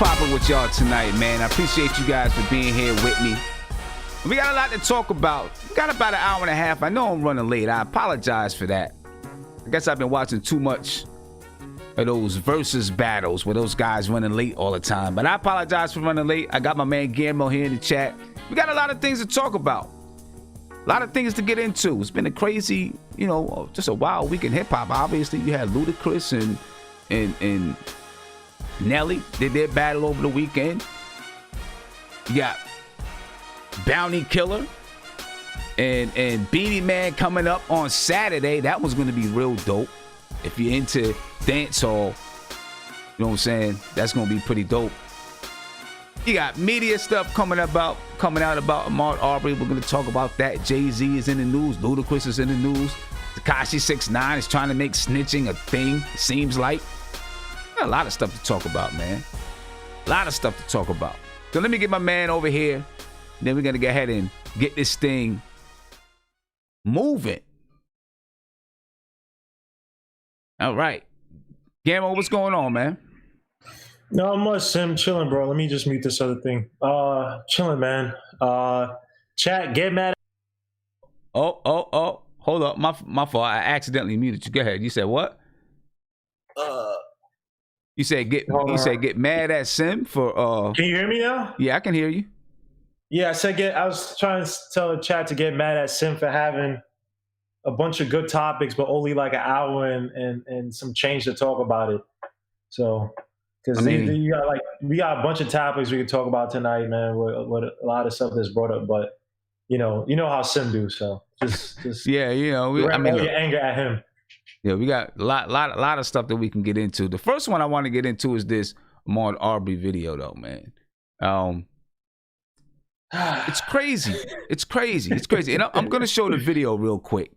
popping with y'all tonight, man? I appreciate you guys for being here with me. We got a lot to talk about. We got about an hour and a half. I know I'm running late. I apologize for that. I guess I've been watching too much of those versus battles where those guys running late all the time. But I apologize for running late. I got my man Guillermo here in the chat. We got a lot of things to talk about. A lot of things to get into. It's been a crazy, just a wild week in hip-hop. Obviously, you had Ludacris and Nelly did their battle over the weekend. You got Bounty Killer and Beanie Man coming up on Saturday. That was going to be real dope. If you're into dancehall, you know what I'm saying? That's going to be pretty dope. You got media stuff coming out about Ahmaud Arbery. We're going to talk about that. Jay-Z is in the news. Ludacris is in the news. Tekashi 6ix9ine is trying to make snitching a thing, it seems like. Got a lot of stuff to talk about, man. A lot of stuff to talk about. So let me get my man over here. Then we're going to go ahead and get this thing moving. All right. Gammo, what's going on, man? No much, Sim. Chilling, bro. Let me just mute this other thing. Chilling, man. Chat, get mad. Oh. Hold up. My fault. I accidentally muted you. Go ahead. You said what? You said get mad at Sim for Can you hear me now? Yeah, I can hear you. Yeah, I was trying to tell the chat to get mad at Sim for having a bunch of good topics, but only like an hour and some change to talk about it. So, because we got a bunch of topics we can talk about tonight, man. With a lot of stuff that's brought up, but you know how Sim do. So just yeah, all your anger at him. Yeah, we got a lot of stuff that we can get into. The first one I want to get into is this Ahmaud Arbery video, though, man. It's crazy. It's crazy. And I'm gonna show the video real quick.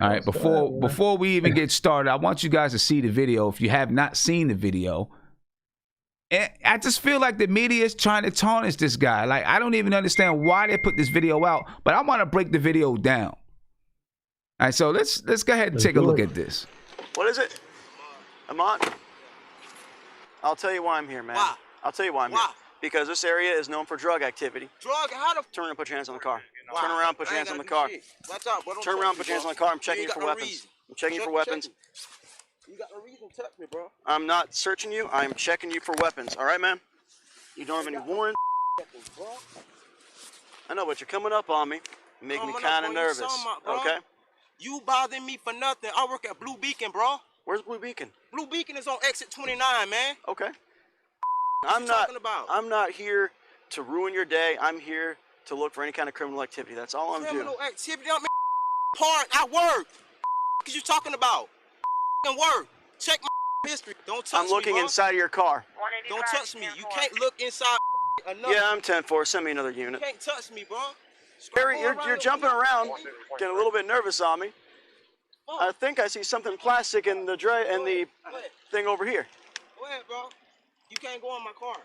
All right, before we even get started, I want you guys to see the video if you have not seen the video. And I just feel like the media is trying to tarnish this guy. Like, I don't even understand why they put this video out, but I want to break the video down. All right, so let's go ahead and take a look at this. What is it? Ahmaud? I'll tell you why I'm here, man. Why? I'll tell you why I'm here. Because this area is known for drug activity. Drug? How the... Turn around and put your hands on the car. Why? Turn around, put your hands on the car. Watch out, bro. Turn around, put your hands on the car. I'm checking you for weapons. I'm checking you for weapons. You got no reason to touch me, bro. I'm not searching you. I'm checking you for weapons. All right, man? You don't have any warrants. I know, but you're coming up on me. You make me kind of nervous. Okay? You bothering me for nothing. I work at Blue Beacon, bro. Where's Blue Beacon? Blue Beacon is on exit 29, man. Okay. I'm not here to ruin your day. I'm here to look for any kind of criminal activity. That's all I'm doing. Criminal activity? I'm part. I work. What you talking about? Work. Check my history. Don't touch me, I'm looking inside of your car. Don't touch me. You can't look inside another. Yeah, I'm 10-4. Send me another unit. You can't touch me, bro. Barry, you're jumping around, getting a little bit nervous on me. I think I see something plastic in the thing over here. Go ahead, bro. You can't go in my car.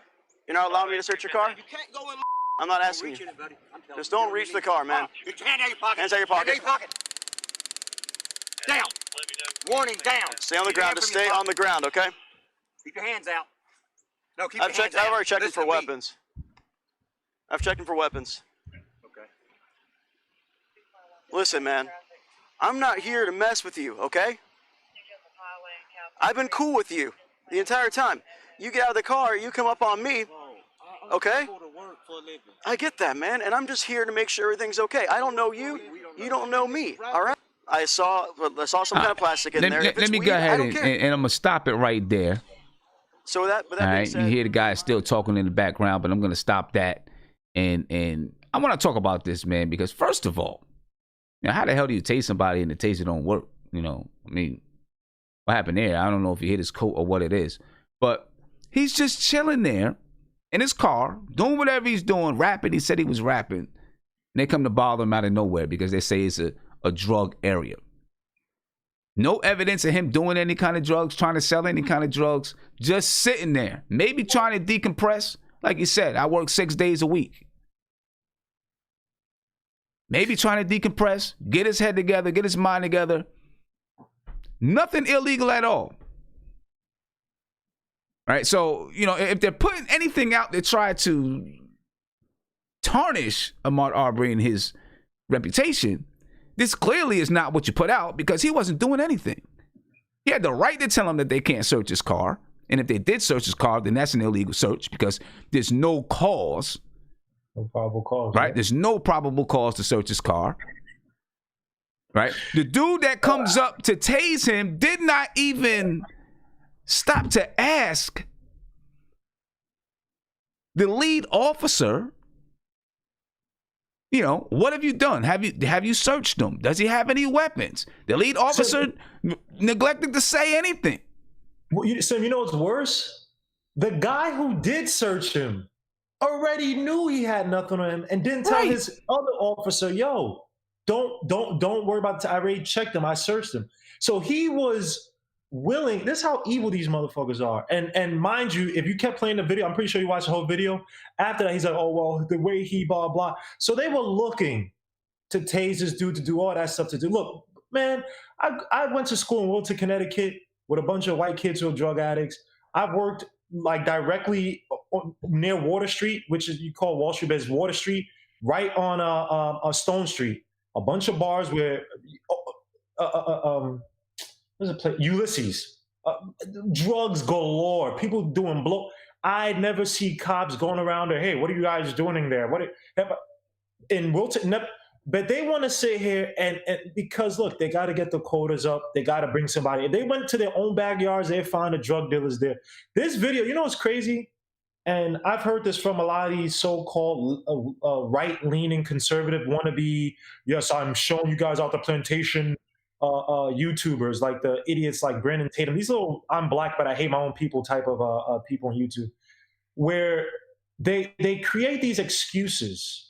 You're not allowing me to search your car? You can't go in my... I'm not asking you. Just don't reach the car, man. Get your hand out of your pocket. Hands out of your pocket. Hand out of your pocket. Down. Warning, down. Stay on the ground. Just stay on the ground, okay? Keep your hands out. No, keep your hands out. I've already checked him for weapons. I've checked him for weapons. Okay. Listen, man. I'm not here to mess with you, okay? I've been cool with you the entire time. You get out of the car, you come up on me, okay? I get that, man, and I'm just here to make sure everything's okay. I don't know you. You don't know me, all right? I saw some kind of plastic in there. Let me go ahead and I'm going to stop it right there. So that all right, you hear the guy still talking in the background, but I'm going to stop that. And I want to talk about this, man, because first of all, how the hell do you tase somebody and the taser don't work? I mean, what happened there? I don't know if he hit his coat or what it is. But he's just chilling there in his car, doing whatever he's doing, rapping. He said he was rapping. And they come to bother him out of nowhere because they say it's a drug area. No evidence of him doing any kind of drugs, trying to sell any kind of drugs, just sitting there, maybe trying to decompress. Like you said, I work 6 days a week. Maybe trying to decompress, get his head together, get his mind together. Nothing illegal at all. Right? So, you know, if they're putting anything out to try to tarnish Ahmaud Arbery and his reputation, this clearly is not what you put out, because he wasn't doing anything. He had the right to tell them that they can't search his car. And if they did search his car, then that's an illegal search, because there's no cause. No probable cause. Right? There's no probable cause to search his car. Right? The dude that comes up to tase him did not even stop to ask the lead officer, you know, what have you done? Have you searched him? Does he have any weapons? The lead officer neglected to say anything. So you know what's worse? The guy who did search him already knew he had nothing on him and didn't tell his other officer, yo, don't worry about it. I already checked him. I searched him. So he was willing. This is how evil these motherfuckers are. And mind you, if you kept playing the video, I'm pretty sure you watched the whole video. After that, he's like, oh, well, the way he blah, blah. So they were looking to tase this dude, to do all that stuff to do. Look, man, I went to school in Wilton, Connecticut with a bunch of white kids who are drug addicts. I've worked like directly near Water Street, which is, you call Wall Street, but it's Water Street, right on a Stone Street. A bunch of bars where, what's a place? Ulysses. Drugs galore. People doing blow. I never see cops going around there. Hey, what are you guys doing in there? In Wilton? But they want to sit here and because look, they got to get the quotas up. They got to bring somebody. If they went to their own backyards, they find the drug dealers there. This video, you know what's crazy? And I've heard this from a lot of these so-called right-leaning conservative wannabe. Yes, I'm showing you guys out the plantation YouTubers, like the idiots like Brandon Tatum. These little I'm black but I hate my own people type of people on YouTube, where they create these excuses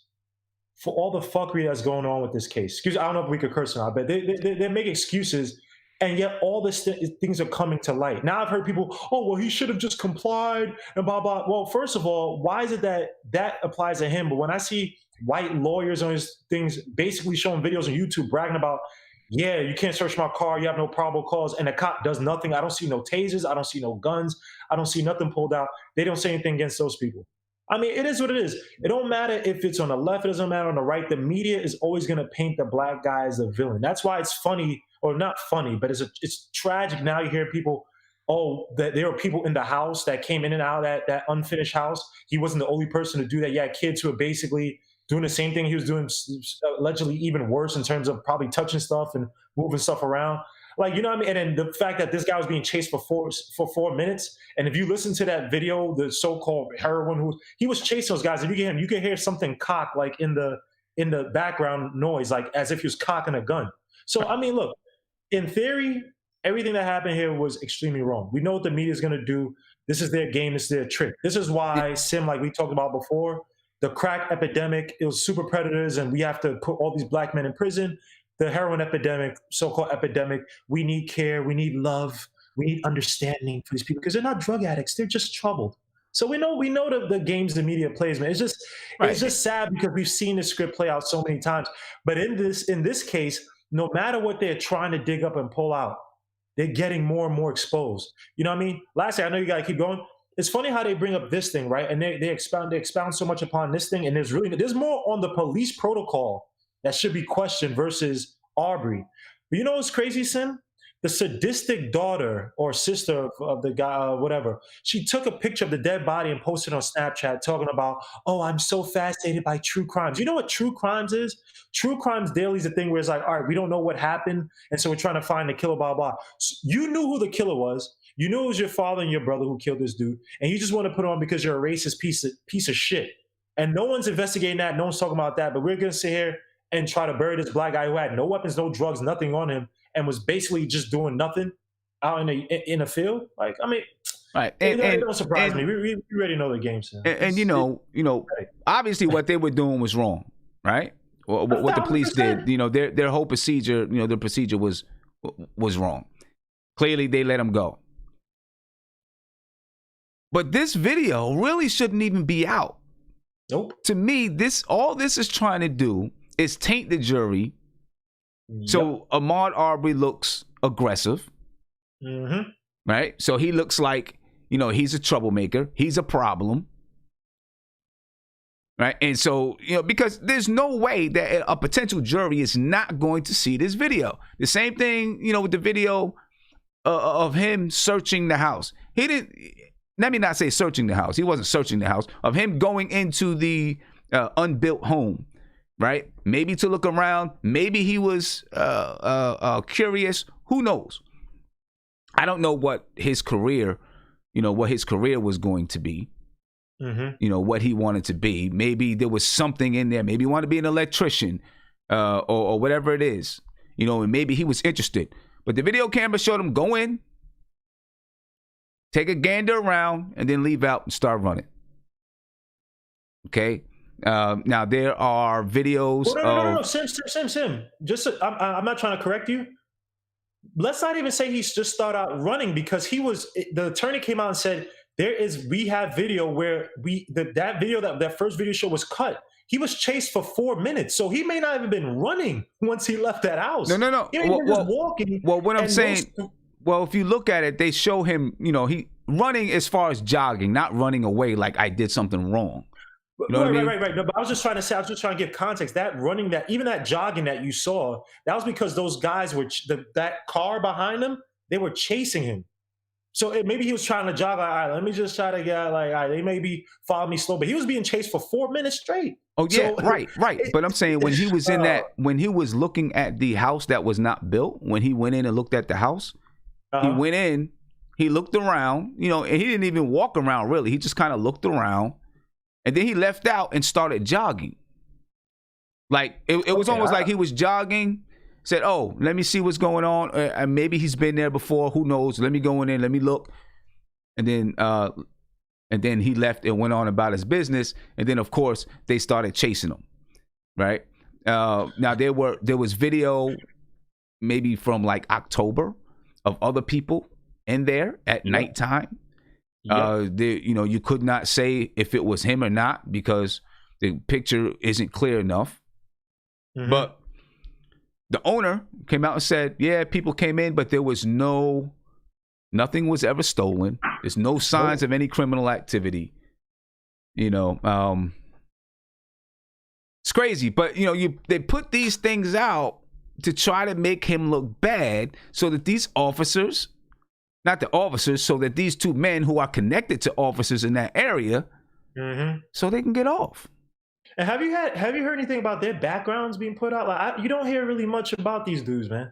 for all the fuckery that's going on with this case. I don't know if we could curse or not, but they make excuses. And yet all these things are coming to light. Now I've heard people, oh, well, he should have just complied and blah, blah. Well, first of all, why is it that applies to him? But when I see white lawyers on his things basically showing videos on YouTube bragging about, yeah, you can't search my car, you have no probable cause, and the cop does nothing. I don't see no tasers. I don't see no guns. I don't see nothing pulled out. They don't say anything against those people. I mean, it is what it is. It don't matter if it's on the left, it doesn't matter on the right. The media is always going to paint the black guy as the villain. That's why it's funny, or not funny, but it's tragic. Now you hear people, oh, that there are people in the house that came in and out of that unfinished house. He wasn't the only person to do that. Yeah, kids who are basically doing the same thing he was doing, allegedly even worse in terms of probably touching stuff and moving stuff around. Like, you know what I mean? And then the fact that this guy was being chased for 4 minutes. And if you listen to that video, the so-called heroin, he was chasing those guys. If you get him, you can hear something cock like in the background noise, like as if he was cocking a gun. So, I mean, look, in theory, everything that happened here was extremely wrong. We know what the media is going to do. This is their game. This is their trick. This is why, Sim, like we talked about before, the crack epidemic, it was super predators, and we have to put all these black men in prison. The heroin epidemic, so-called epidemic, we need care, we need love, we need understanding for these people, because they're not drug addicts, they're just troubled. So we know the games the media plays, man. It's just sad because we've seen this script play out so many times. But in this case, no matter what they're trying to dig up and pull out, they're getting more and more exposed. You know what I mean? Lastly, I know you got to keep going. It's funny how they bring up this thing, right? And they expound so much upon this thing, and there's more on the police protocol that should be questioned versus Arbery. But you know what's crazy, Sim? The sadistic daughter or sister of the guy, whatever, she took a picture of the dead body and posted on Snapchat talking about, oh, I'm so fascinated by true crimes. You know what true crimes is? True crimes daily is the thing where it's like, all right, we don't know what happened, and so we're trying to find the killer, blah, blah. So you knew who the killer was. You knew it was your father and your brother who killed this dude, and you just want to put it on because you're a racist piece of shit. And no one's investigating that. No one's talking about that. But we're going to sit here and try to bury this black guy who had no weapons, no drugs, nothing on him, and was basically just doing nothing out in a field. Like, I mean, right? And it don't surprise me. We already know the game. And you know, obviously what they were doing was wrong, right? What the police did, their whole procedure, their procedure was wrong. Clearly, they let him go. But this video really shouldn't even be out. Nope. To me, all this is trying to do is taint the jury. Yep. So Ahmaud Arbery looks aggressive. Mm-hmm. Right? So he looks like, he's a troublemaker. He's a problem. Right. And so, because there's no way that a potential jury is not going to see this video. The same thing, with the video of him searching the house. He didn't, let me not say searching the house. He wasn't searching the house, of him going into the unbuilt home. Right. Maybe to look around. Maybe he was curious. Who knows? I don't know what his career, was going to be. What he wanted to be. Maybe there was something in there. Maybe he wanted to be an electrician or whatever it is. And maybe he was interested. But the video camera showed him go in, take a gander around, and then leave out and start running. Okay? Now, there are videos No. Sim. Just, I'm not trying to correct you. Let's not even say he's just started out running, because the attorney came out and said, we have video where that first video show was cut. He was chased for 4 minutes, so he may not have been running once he left that house. No. He was just walking. Well, what I'm saying, if you look at it, they show him, he running as far as jogging, not running away like I did something wrong. Right. No, but I was just trying to give context. That running, even that jogging that you saw, that was because those guys that car behind him, they were chasing him. So maybe he was trying to jog. Like, all right, let me just try to get all right, they maybe follow me slow, but he was being chased for 4 minutes straight. Oh yeah, so, right. But I'm saying when he was when he was looking at the house that was not built, when he went in and looked at the house, he went in, he looked around, and he didn't even walk around really. He just kind of looked around, and then he left out and started jogging. Like it was almost like he was jogging. Said, oh, let me see what's going on. Maybe he's been there before. Who knows? Let me go in there. Let me look. And then he left and went on about his business. And then, of course, they started chasing him. Right? Now, there was video maybe from like October of other people in there at nighttime. You could not say if it was him or not because the picture isn't clear enough. But the owner came out and said, yeah, people came in, but there was nothing was ever stolen. There's no signs of any criminal activity. It's crazy, but they put these things out to try to make him look bad so that these officers, not the officers, so that these two men who are connected to officers in that area, so they can get off. And have you heard anything about their backgrounds being put out? Like you don't hear really much about these dudes, man.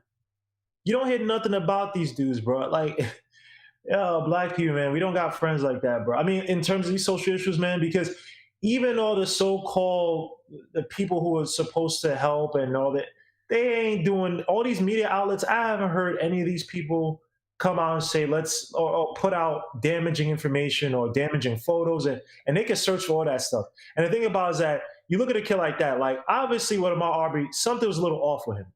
You don't hear nothing about these dudes, bro. Like, black people, man, we don't got friends like that, bro. I mean, in terms of these social issues, man, because even all the so-called the people who are supposed to help and all that, they ain't doing all these media outlets. I haven't heard any of these people come out and say or put out damaging information or damaging photos, and they can search for all that stuff. And the thing about it is that you look at a kid like that, like obviously with Ahmaud Arbery, something was a little off with him.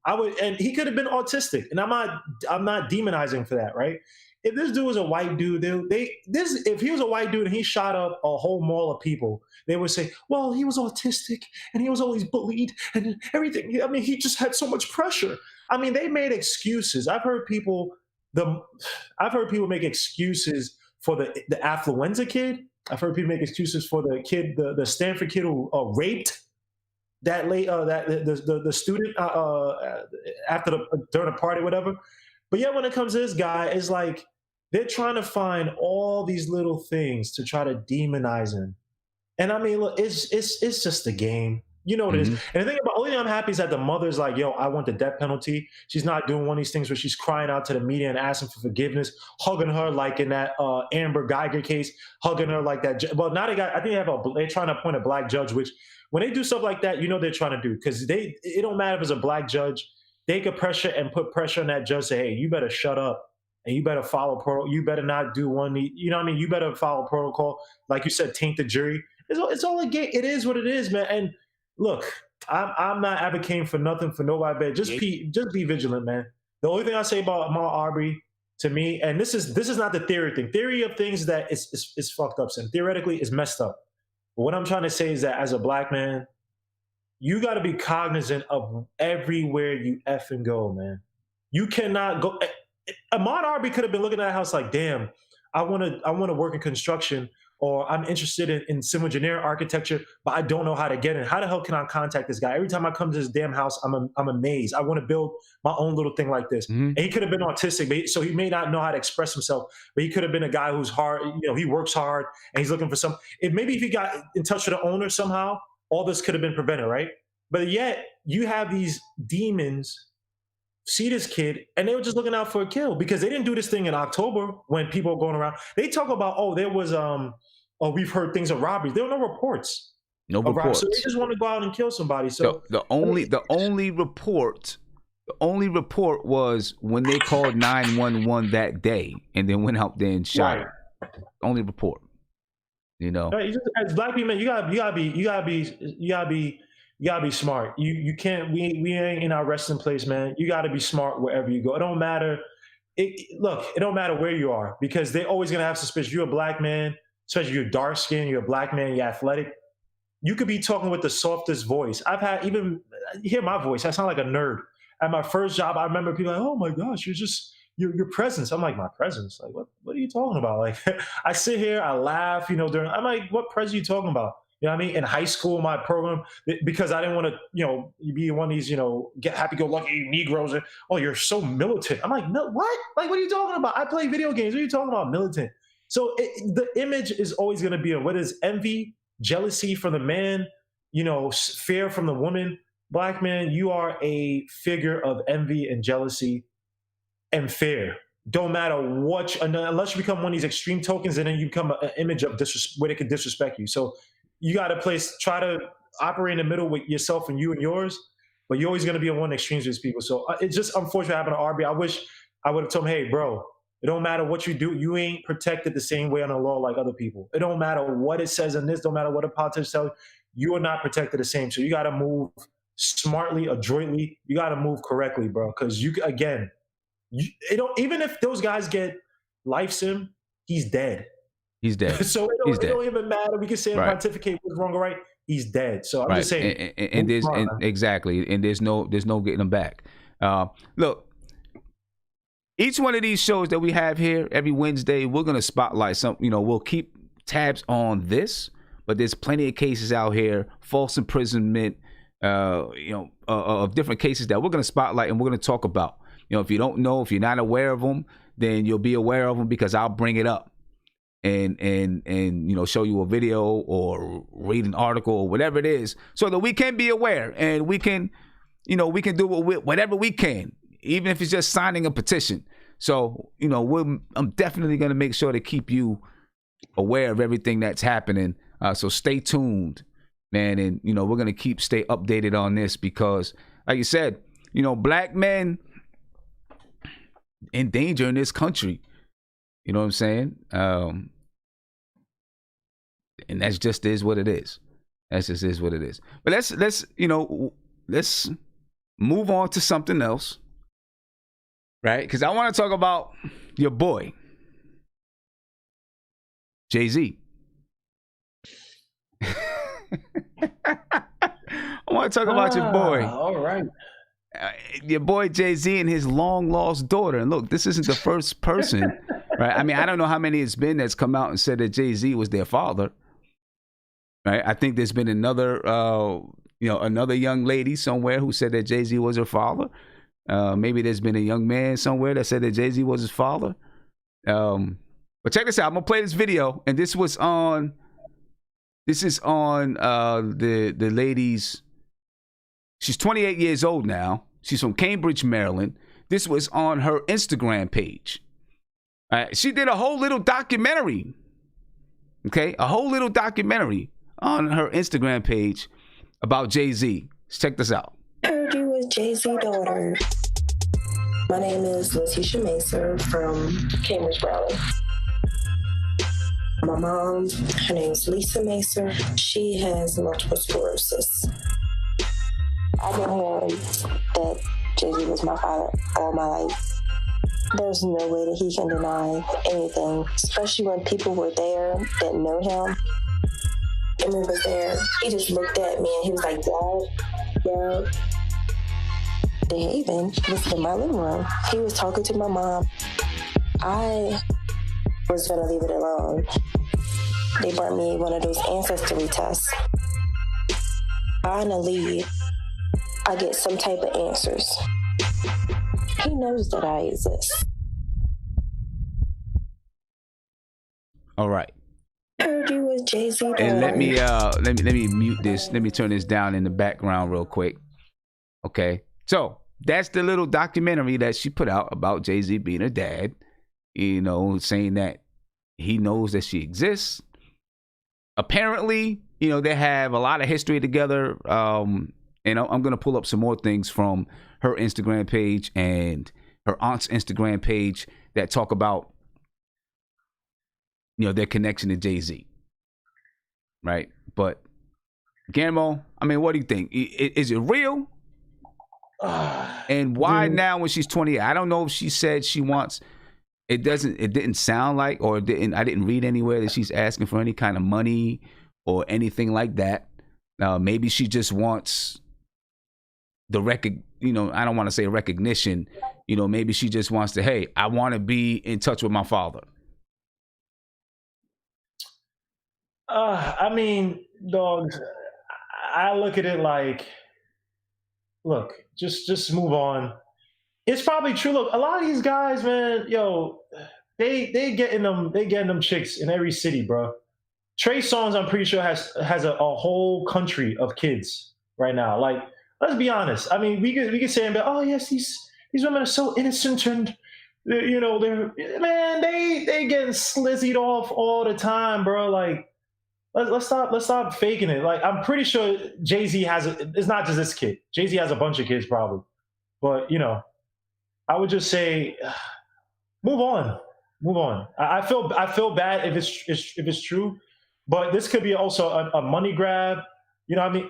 And he could have been autistic, and I'm not demonizing for that, right? If this dude was a white dude, if he was a white dude and he shot up a whole mall of people, they would say, well, he was autistic and he was always bullied and everything. I mean, he just had so much pressure. I mean, they made excuses. I've heard people make excuses for the affluenza kid. I've heard people make excuses for the kid, the Stanford kid who raped that the student during a party, whatever. But yeah, when it comes to this guy, it's like they're trying to find all these little things to try to demonize him. And I mean, look, it's just a game. You know what it is. And the only thing I'm happy is that the mother's like, yo, I want the death penalty. She's not doing one of these things where she's crying out to the media and asking for forgiveness, hugging her like in that Amber Geiger case, hugging her like that. Well, now I think they're trying to appoint a black judge, which when they do stuff like that, they're trying to do, because it don't matter if it's a black judge. They could put pressure on that judge, say, hey, you better shut up and you better follow protocol. You better not do one. You know what I mean? You better follow protocol. Like you said, taint the jury. It's all a game. It is what it is, man. And look, I'm not advocating for nothing for nobody, but just be vigilant, man. The only thing I say about Ahmaud Arbery, to me, and this is not the theory thing. Theory of things that is fucked up, and theoretically is messed up. But what I'm trying to say is that as a black man, you got to be cognizant of everywhere you effing go, man. You cannot go. Ahmaud Arbery could have been looking at that house like, damn, I want to work in construction, or I'm interested in civil engineering architecture, but I don't know how to get in. How the hell can I contact this guy? Every time I come to this damn house, I'm amazed. I want to build my own little thing like this. Mm-hmm. And he could have been autistic, so he may not know how to express himself, but he could have been a guy who's hard, he works hard and he's looking for some. Maybe if he got in touch with the owner somehow, all this could have been prevented, right? But yet you have these demons see this kid and they were just looking out for a kill, because they didn't do this thing in October when people were going around. They talk about, there was we've heard things of robberies. There were no reports. No reports. So they just want to go out and kill somebody. So the only report was when they called 911 that day and then went out there and shot him. Only report. Right, as black people, you gotta be smart. You can't. We ain't in our resting place, man. You gotta be smart wherever you go. It don't matter. It don't matter where you are, because they're always gonna have suspicion. You're a black man, especially you're dark skinned, you're a black man, you're athletic. You could be talking with the softest voice. I've had, even hear my voice, I sound like a nerd. At my first job, I remember people like, "Oh my gosh, your presence." I'm like, "My presence? Like, what are you talking about?" Like, I sit here, I laugh, I'm like, "What presence are you talking about?" You know what I mean? In high school, my program, because I didn't want to, be one of these, get happy-go-lucky Negroes. Oh, you're so militant. I'm like, no, what? Like, what are you talking about? I play video games. What are you talking about, militant? So the image is always going to be what is envy, jealousy from the man, fear from the woman. Black man, you are a figure of envy and jealousy and fear. Don't matter what, unless you become one of these extreme tokens, and then you become an image of where they can disrespect you. So you got to try to operate in the middle with yourself and you and yours, but you're always going to be on one extreme with these people. So it's just unfortunate happened to Arbery. I wish I would have told him, "Hey, bro, it don't matter what you do. You ain't protected the same way on the law like other people. It don't matter what it says in this. Don't matter what a politician tells you. You are not protected the same. So you got to move smartly, adroitly. You got to move correctly, bro. Because even if those guys get life sim, he's dead. He's dead. So it don't even matter. We can say and pontificate what's wrong or right. He's dead. So I'm just saying. And there's no getting him back. Look, each one of these shows that we have here every Wednesday, we're gonna spotlight some. We'll keep tabs on this, but there's plenty of cases out here, false imprisonment, of different cases that we're gonna spotlight and we're gonna talk about. If you don't know, if you're not aware of them, then you'll be aware of them because I'll bring it up and show you a video or read an article or whatever it is, so that we can be aware and we can do whatever we can, even if it's just signing a petition. So I'm definitely gonna make sure to keep you aware of everything that's happening. So stay tuned, man, and we're gonna stay updated on this because, like you said, black men in danger in this country. You know what I'm saying? And that's just is what it is. That's just is what it is. But let's move on to something else, right? Because I want to talk about your boy, Jay-Z. I want to talk about your boy. All right. Your boy Jay-Z and his long lost daughter. And look, this isn't the first person, right? I mean, I don't know how many it's been that's come out and said that Jay-Z was their father, right? I think there's been another young lady somewhere who said that Jay-Z was her father. Maybe there's been a young man somewhere that said that Jay-Z was his father. But check this out. I'm gonna play this video, and this is on the lady's. She's 28 years old now. She's from Cambridge, Maryland. This was on her Instagram page. She did a whole little documentary. Okay, a whole little documentary on her Instagram page about Jay-Z. Let's check this out. I heard you was Jay-Z's daughter. My name is Letitia Macer from Cambridge, Maryland. My mom, her name is Lisa Macer. She has multiple sclerosis. I've been hearing that Jay-Z was my father all my life. There's no way that he can deny anything, especially when people were there that know him. And when he was there, he just looked at me and he was like, Dad. Dave was in my living room. He was talking to my mom. I was gonna leave it alone. They brought me one of those ancestry tests. Finally, I get some type of answers. He knows that I exist. All right. Heard you with Jay-Z. And let me mute this. Let me turn this down in the background real quick. Okay. So that's the little documentary that she put out about Jay-Z being her dad. You know, saying that he knows that she exists. Apparently, you know, they have a lot of history together. And I'm going to pull up some more things from her Instagram page and her aunt's Instagram page that talk about, you know, their connection to Jay-Z. Right. But Guillermo, I mean, what do you think? Is it real? And why now when she's 20? I don't know if she said she wants, it didn't sound like, or I didn't read anywhere that she's asking for any kind of money or anything like that. Maybe she just wants the you know, I don't want to say recognition, you know, maybe she just wants to, hey, I want to be in touch with my father. I mean, dog, I look at it like, look, just move on. It's probably true. Look, a lot of these guys, man, yo, they getting them chicks in every city, bro. Trey Songz, I'm pretty sure has a whole country of kids right now. Like, let's be honest. I mean, we could say, oh yes, these women are so innocent and you know they getting slizzied off all the time, bro. Like, let's stop faking it. Like, I'm pretty sure Jay-Z it's not just this kid. Jay-Z has a bunch of kids probably, but you know, I would just say, move on. I feel bad if it's true, but this could be also a money grab. You know what I mean?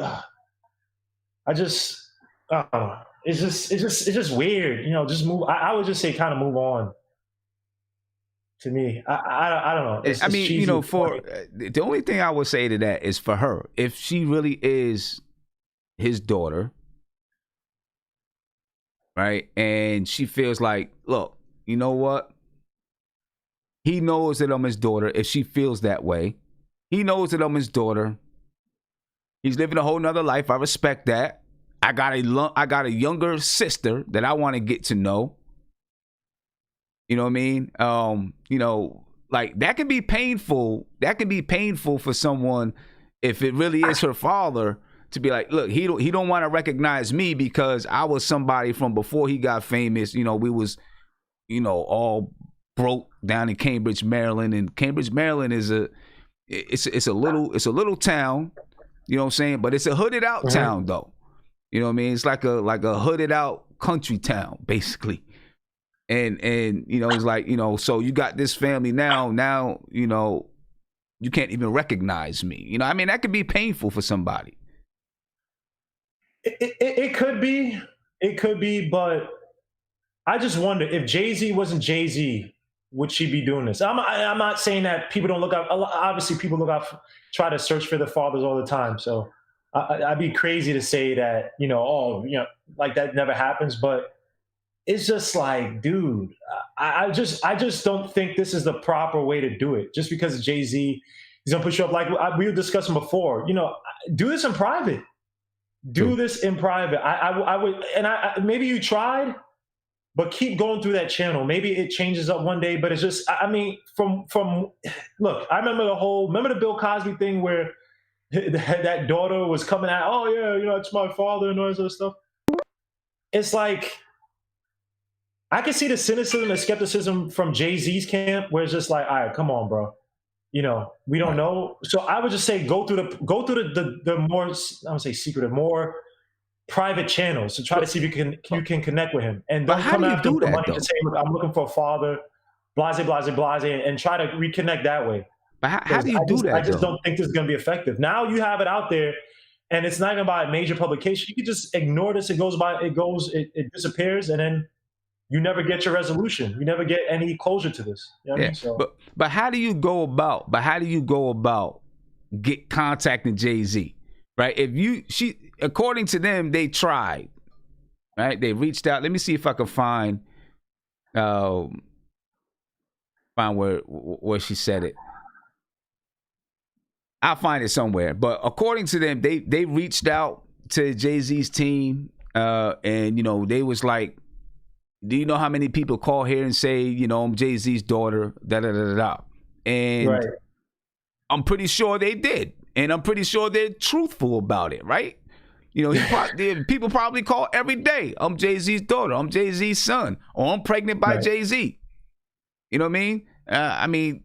It's just weird. You know, just move. I would just say kind of move on. To me, I don't know. I mean, you know, for the only thing I would say to that is for her, if she really is his daughter, right, and she feels like, look, you know what? He knows that I'm his daughter. If she feels that way, he knows that I'm his daughter. He's living a whole nother life. I respect that. I got a younger sister that I want to get to know. You know what I mean? You know, like that can be painful. That can be painful for someone if it really is her father to be like, look, he don't want to recognize me because I was somebody from before he got famous. You know, we was, you know, all broke down in Cambridge, Maryland, and Cambridge, Maryland is a little town. You know what I'm saying? But it's a hooded out town though. You know what I mean? It's like a hooded out country town basically. And you know, it's like, you know, so you got this family now, you know, you can't even recognize me. You know, I mean, that could be painful for somebody. It could be, but I just wonder if Jay-Z wasn't Jay-Z, would she be doing this? I'm not saying that people don't look out. Obviously, people look out, try to search for their fathers all the time. So I'd be crazy to say that, you know, oh, you know, like that never happens, but it's just like, dude, I just don't think this is the proper way to do it. Just because Jay-Z, he's gonna put you up, like we were discussing before. You know, do this in private. Do this in private. I would, and maybe you tried, but keep going through that channel. Maybe it changes up one day. But it's just, I mean, from look, I remember the Bill Cosby thing where that daughter was coming out. Oh yeah, you know, it's my father and all this other stuff. It's like, I can see the cynicism and skepticism from Jay-Z's camp, where it's just like, all right, come on, bro. You know, we don't know. So I would just say go through the more, I would say secretive, more private channels to try to see if you can connect with him. And don't come after him for money to say, I'm looking for a father, blase, and try to reconnect that way. But how do you do that? I just don't think this is going to be effective. Now you have it out there, and it's not even by a major publication. You can just ignore this. It disappears, and then you never get your resolution. You never get any closure to this. You know what I mean? So, but how do you go about contacting Jay-Z? Right? According to them, they tried. Right? They reached out. Let me see if I can find find where she said it. I'll find it somewhere. But according to them, they reached out to Jay-Z's team, and they was like, do you know how many people call here and say, I'm Jay-Z's daughter, da da da da? And Right. I'm pretty sure they did, and I'm pretty sure they're truthful about it, right? People probably call every day, I'm Jay-Z's daughter, I'm Jay-Z's son, or I'm pregnant by Jay-Z. You know what I mean?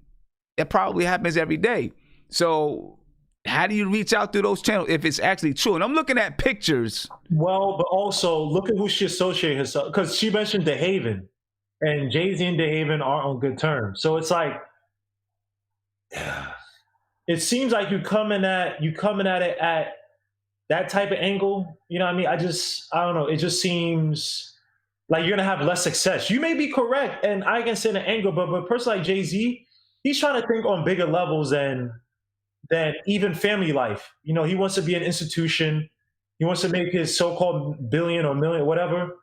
It probably happens every day. So how do you reach out through those channels if it's actually true? And I'm looking at pictures. Well, but also look at who she associated herself, because she mentioned DeHaven, and Jay-Z and DeHaven are on good terms. So it's like, it seems like you coming at it at that type of angle. You know what I mean? I don't know. It just seems like you're gonna have less success. You may be correct, and I can say the angle, but a person like Jay-Z, he's trying to think on bigger levels than even family life. He wants to be an institution. He wants to make his so-called billion or million, whatever.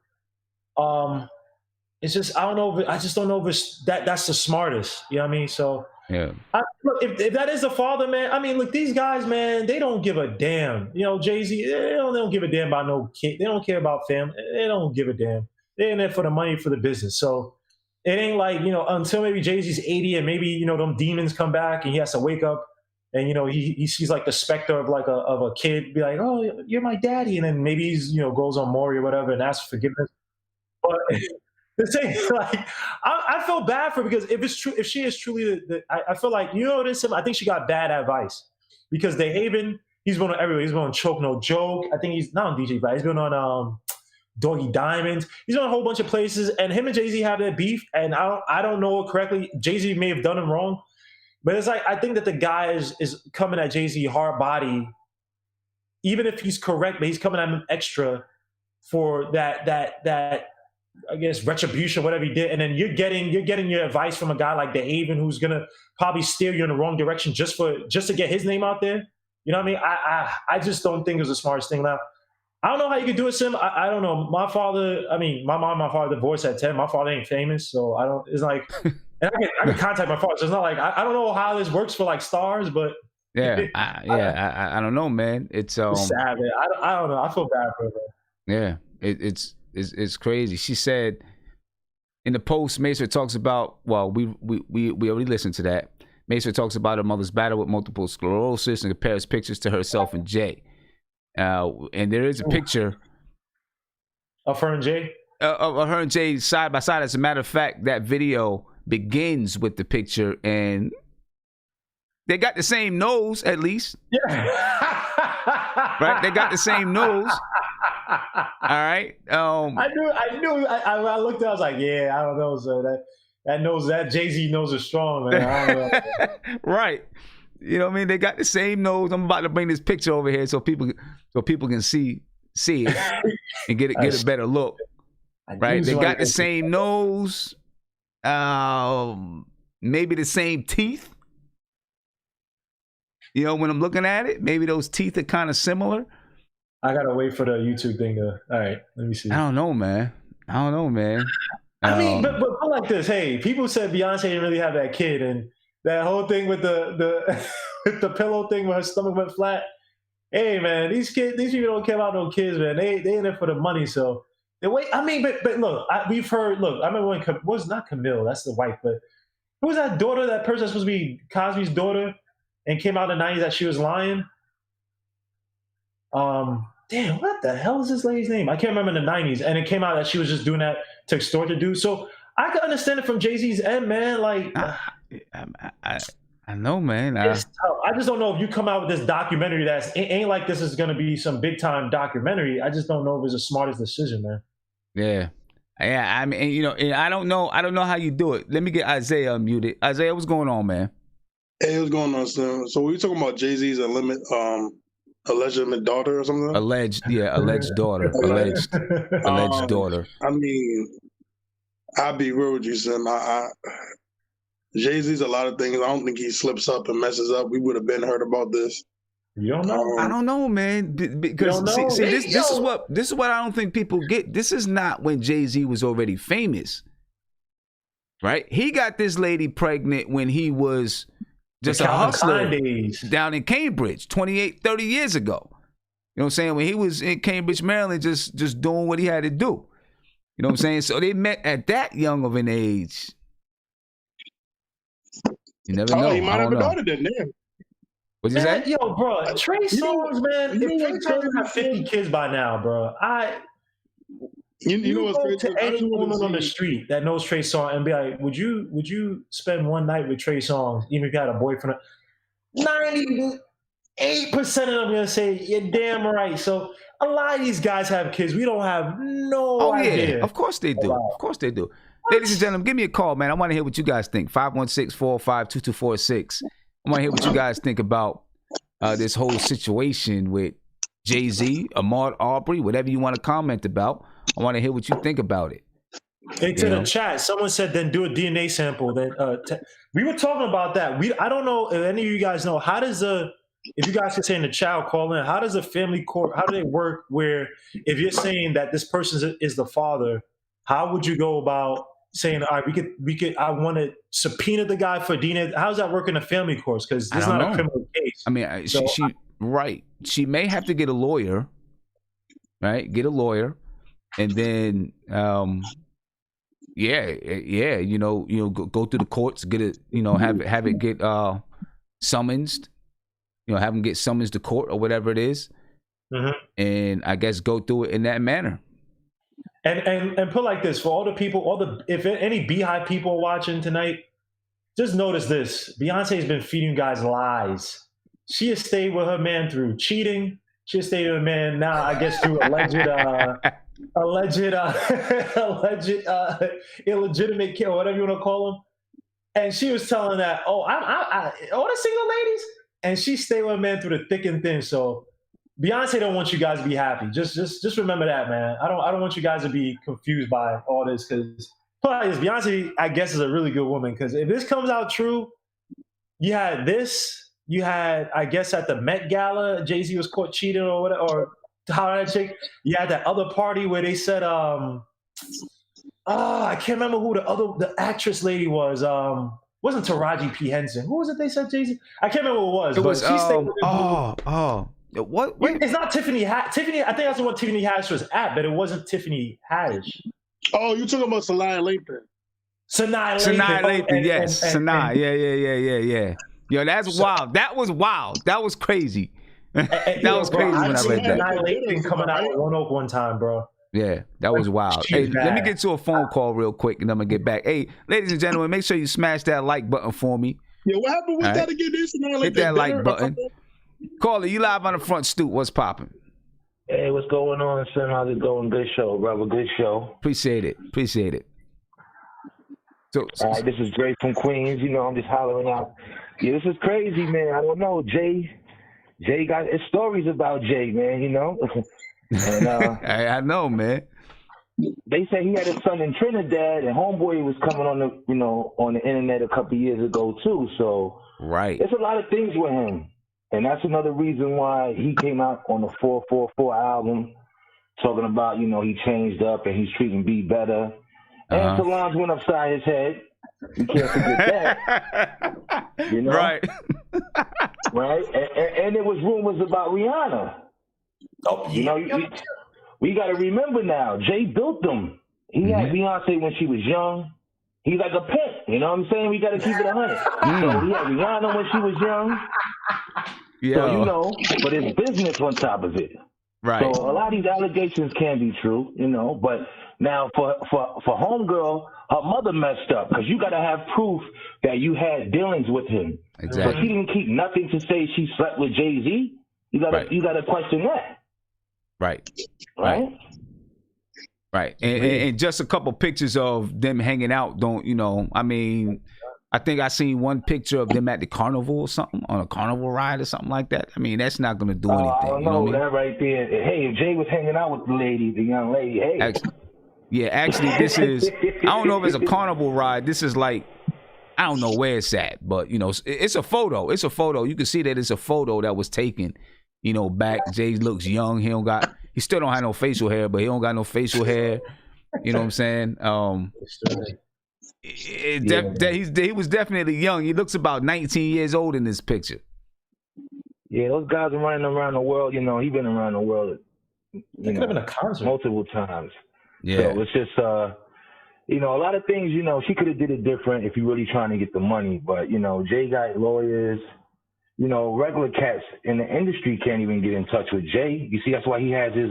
It's just, I just don't know if it's that's the smartest. You know what I mean? So yeah. Look, if that is a father, man, I mean, look, these guys, man, they don't give a damn. Jay-Z, they don't give a damn about no kid. They don't care about family. They don't give a damn. They're in there for the money, for the business. So it ain't like, until maybe Jay-Z's 80 and maybe, them demons come back and he has to wake up. And he sees like the specter of a kid, be like, "Oh, you're my daddy," and then maybe he's goes on Maury or whatever and asks forgiveness. But the same, like, I feel bad for her, because if it's true, if she is truly I feel like I think she got bad advice, because DeHaven, he's been on everywhere. He's been on Choke No Joke. I think he's not on DJ, but he's been on Doggy Diamonds. He's on a whole bunch of places, and him and Jay-Z have that beef. And I don't know it correctly. Jay-Z may have done him wrong. But it's like, I think that the guy is coming at Jay-Z hard body, even if he's correct, but he's coming at him extra for that I guess retribution, whatever he did. And then you're getting your advice from a guy like DeHaven, who's gonna probably steer you in the wrong direction just to get his name out there. You know what I mean? I just don't think it was the smartest thing. Now, I don't know how you could do it, Sim. I don't know. My mom and my father divorced at 10. My father ain't famous, so it's like. And I can contact my father. So it's not like I don't know how this works for like stars, but I don't know, man. It's sad, man. I don't know. I feel bad for her. Yeah, it's crazy. She said in the post, Mesa talks about. Well, we already listened to that. Mesa talks about her mother's battle with multiple sclerosis and compares pictures to herself and Jay. And there is a picture of her and Jay. Of her and Jay side by side. As a matter of fact, that video begins with the picture, and they got the same nose, at least. Yeah. Right? They got the same nose. All right. I knew. I looked at. I was like, yeah, I don't know. So that Jay-Z nose is strong, man. I don't know. Right. You know what I mean? They got the same nose. I'm about to bring this picture over here so people can see it and get a better look. Right? They got the same nose. Maybe the same teeth. When I'm looking at it, maybe those teeth are kind of similar. I gotta wait for the YouTube thing to. All right, let me see. I don't know, man. I mean, but like this. Hey, people said Beyonce didn't really have that kid, and that whole thing with the with the pillow thing where her stomach went flat. Hey, man, these people don't care about no kids, man. They in it for the money, so. Wait, I mean, but look, we've heard. Look, I remember when was not Camille, that's the wife, but who was that daughter? That person that's supposed to be Cosby's daughter, and came out in the 90s that she was lying. Damn, what the hell is this lady's name? I can't remember in the 90s, and it came out that she was just doing that to extort the dude. So I can understand it from Jay-Z's end, man. Like, I know, man. I just don't know if you come out with this documentary ain't like this is going to be some big time documentary. I just don't know if it's the smartest decision, man. Yeah. I mean, and I don't know how you do it. Let me get Isaiah unmuted. Isaiah, what's going on, man? Hey, what's going on, Sam? So we talking about Jay-Z's alleged daughter or something? Alleged daughter. Alleged daughter. I mean, I'll be real with you, Sam. Jay-Z's a lot of things. I don't think he slips up and messes up. We would have been heard about this. You don't know. I don't know, man. Because this is what I don't think people get. This is not when Jay-Z was already famous. right? He got this lady pregnant when he was just a Calvin hustler Klein days. down in Cambridge 28, 30 years ago. You know what I'm saying? When he was in Cambridge, Maryland, just doing what he had to do. You know what I'm saying? So they met at that young of an age. You never know. He might I have don't know. adopted it then. What'd you say? Yo, bro, Trey Songz, man. you If know Trey what's Songz got crazy? 50 kids by now, bro, You know what's go crazy? to I any just wanna woman on the see- street that knows Trey Songz and be like, would you spend one night with Trey Songz, even if you had a boyfriend? 98% of them gonna say, you're damn right. So a lot of these guys have kids. We don't have no idea. Yeah, of course they do. Of course they do. Ladies and gentlemen, give me a call, man. I want to hear what you guys think. 516-405-2246. I want to hear what you guys think about this whole situation with Jay-Z, Ahmaud Arbery, whatever you want to comment about. I want to hear what you think about it. Into the chat, someone said, then do a DNA sample. Then we were talking about that. I don't know if any of you guys know, if you guys can say in the chat or call in, how does a family court, how do they work where if you're saying that this person is the father, how would you go about saying, all right, I want to subpoena the guy for DNA? How does that work in a family court? Because it's not a criminal case. I mean, she right. She may have to get a lawyer, right? Get a lawyer, and then go through the courts, get it, have it get summoned, have them get summoned to court or whatever it is, and I guess go through it in that manner. And put like this for all the people, if any Beehive people are watching tonight, just notice this: Beyonce's been feeding you guys lies. She has stayed with her man through cheating. She has stayed with her man now, I guess, through illegitimate kid, or whatever you want to call him. And she was telling that, all the single ladies, and she stayed with her man through the thick and thin. So Beyonce don't want you guys to be happy. Just remember that, man. I don't want you guys to be confused by all this, because Beyonce, I guess, is a really good woman. Because if this comes out true, you had, I guess, at the Met Gala, Jay-Z was caught cheating or whatever, or how that chick. You had that other party where they said, I can't remember who the actress lady was. Wasn't Taraji P. Henson? Who was it they said Jay-Z? I can't remember who it was. It was she stayed with what? Wait. It's not Tiffany. Tiffany. I think that's what Tiffany Haddish was at, but it wasn't Tiffany Haddish. Oh, you're talking about Sanaa Lathan. Sanaa Lathan, yes. Sanaa, yeah. Yo, that's wild. That was wild. That was crazy. That was crazy when I read that. Sanaa Lathan coming out of One Oak one time, bro. Yeah, that was wild. Hey, let me get to a phone call real quick, and I'm gonna get back. Hey, ladies and gentlemen, make sure you smash that like button for me. Yeah, what happened with that again? Hit that like button. Caller, you live on the front stoop. What's popping? Hey, what's going on, son? How's it going? Good show, brother. Good show. Appreciate it. So, all right, this is Dre from Queens. I'm just hollering out. Yeah, this is crazy, man. I don't know. Jay got his stories about Jay, man, And, I know, man. They say he had a son in Trinidad, and homeboy was coming on the internet a couple years ago too. So right, there's a lot of things with him, and that's another reason why he came out on the 444 album, talking about he changed up and he's treating B better, and Solange went upside his head. You can't forget that. Right. Right, and there was rumors about Rihanna. Oh, we got to remember now, Jay built them. He had Beyonce when she was young. He's like a pimp, you know what I'm saying? We got to keep it 100. So he had Rihanna when she was young. Yeah. So, but it's business on top of it. Right. So a lot of these allegations can be true, but now for homegirl, her mother messed up, because you got to have proof that you had dealings with him. Exactly. So she didn't keep nothing to say she slept with Jay-Z. You got to question that. Right. And just a couple pictures of them hanging out I think I seen one picture of them at the carnival or something, on a carnival ride or something like that. I mean, that's not going to do anything. I don't know that right there. Hey, if Jay was hanging out with the young lady, hey. Actually, this is, I don't know if it's a carnival ride. This is like, I don't know where it's at, but, it's a photo. It's a photo. You can see that it's a photo that was taken, back. Jay looks young. He still don't have no facial hair, but he don't got no facial hair. You know what I'm saying? He was definitely young. He looks about 19 years old in this picture. Yeah, those guys are running around the world. You know, he's been around the world. They could have been a concert multiple times. Yeah. So it's just, you know, a lot of things. You know, she could have did it different if you're really trying to get the money. But you know, Jay got lawyers. You know, regular cats in the industry can't even get in touch with Jay. You see, that's why he has his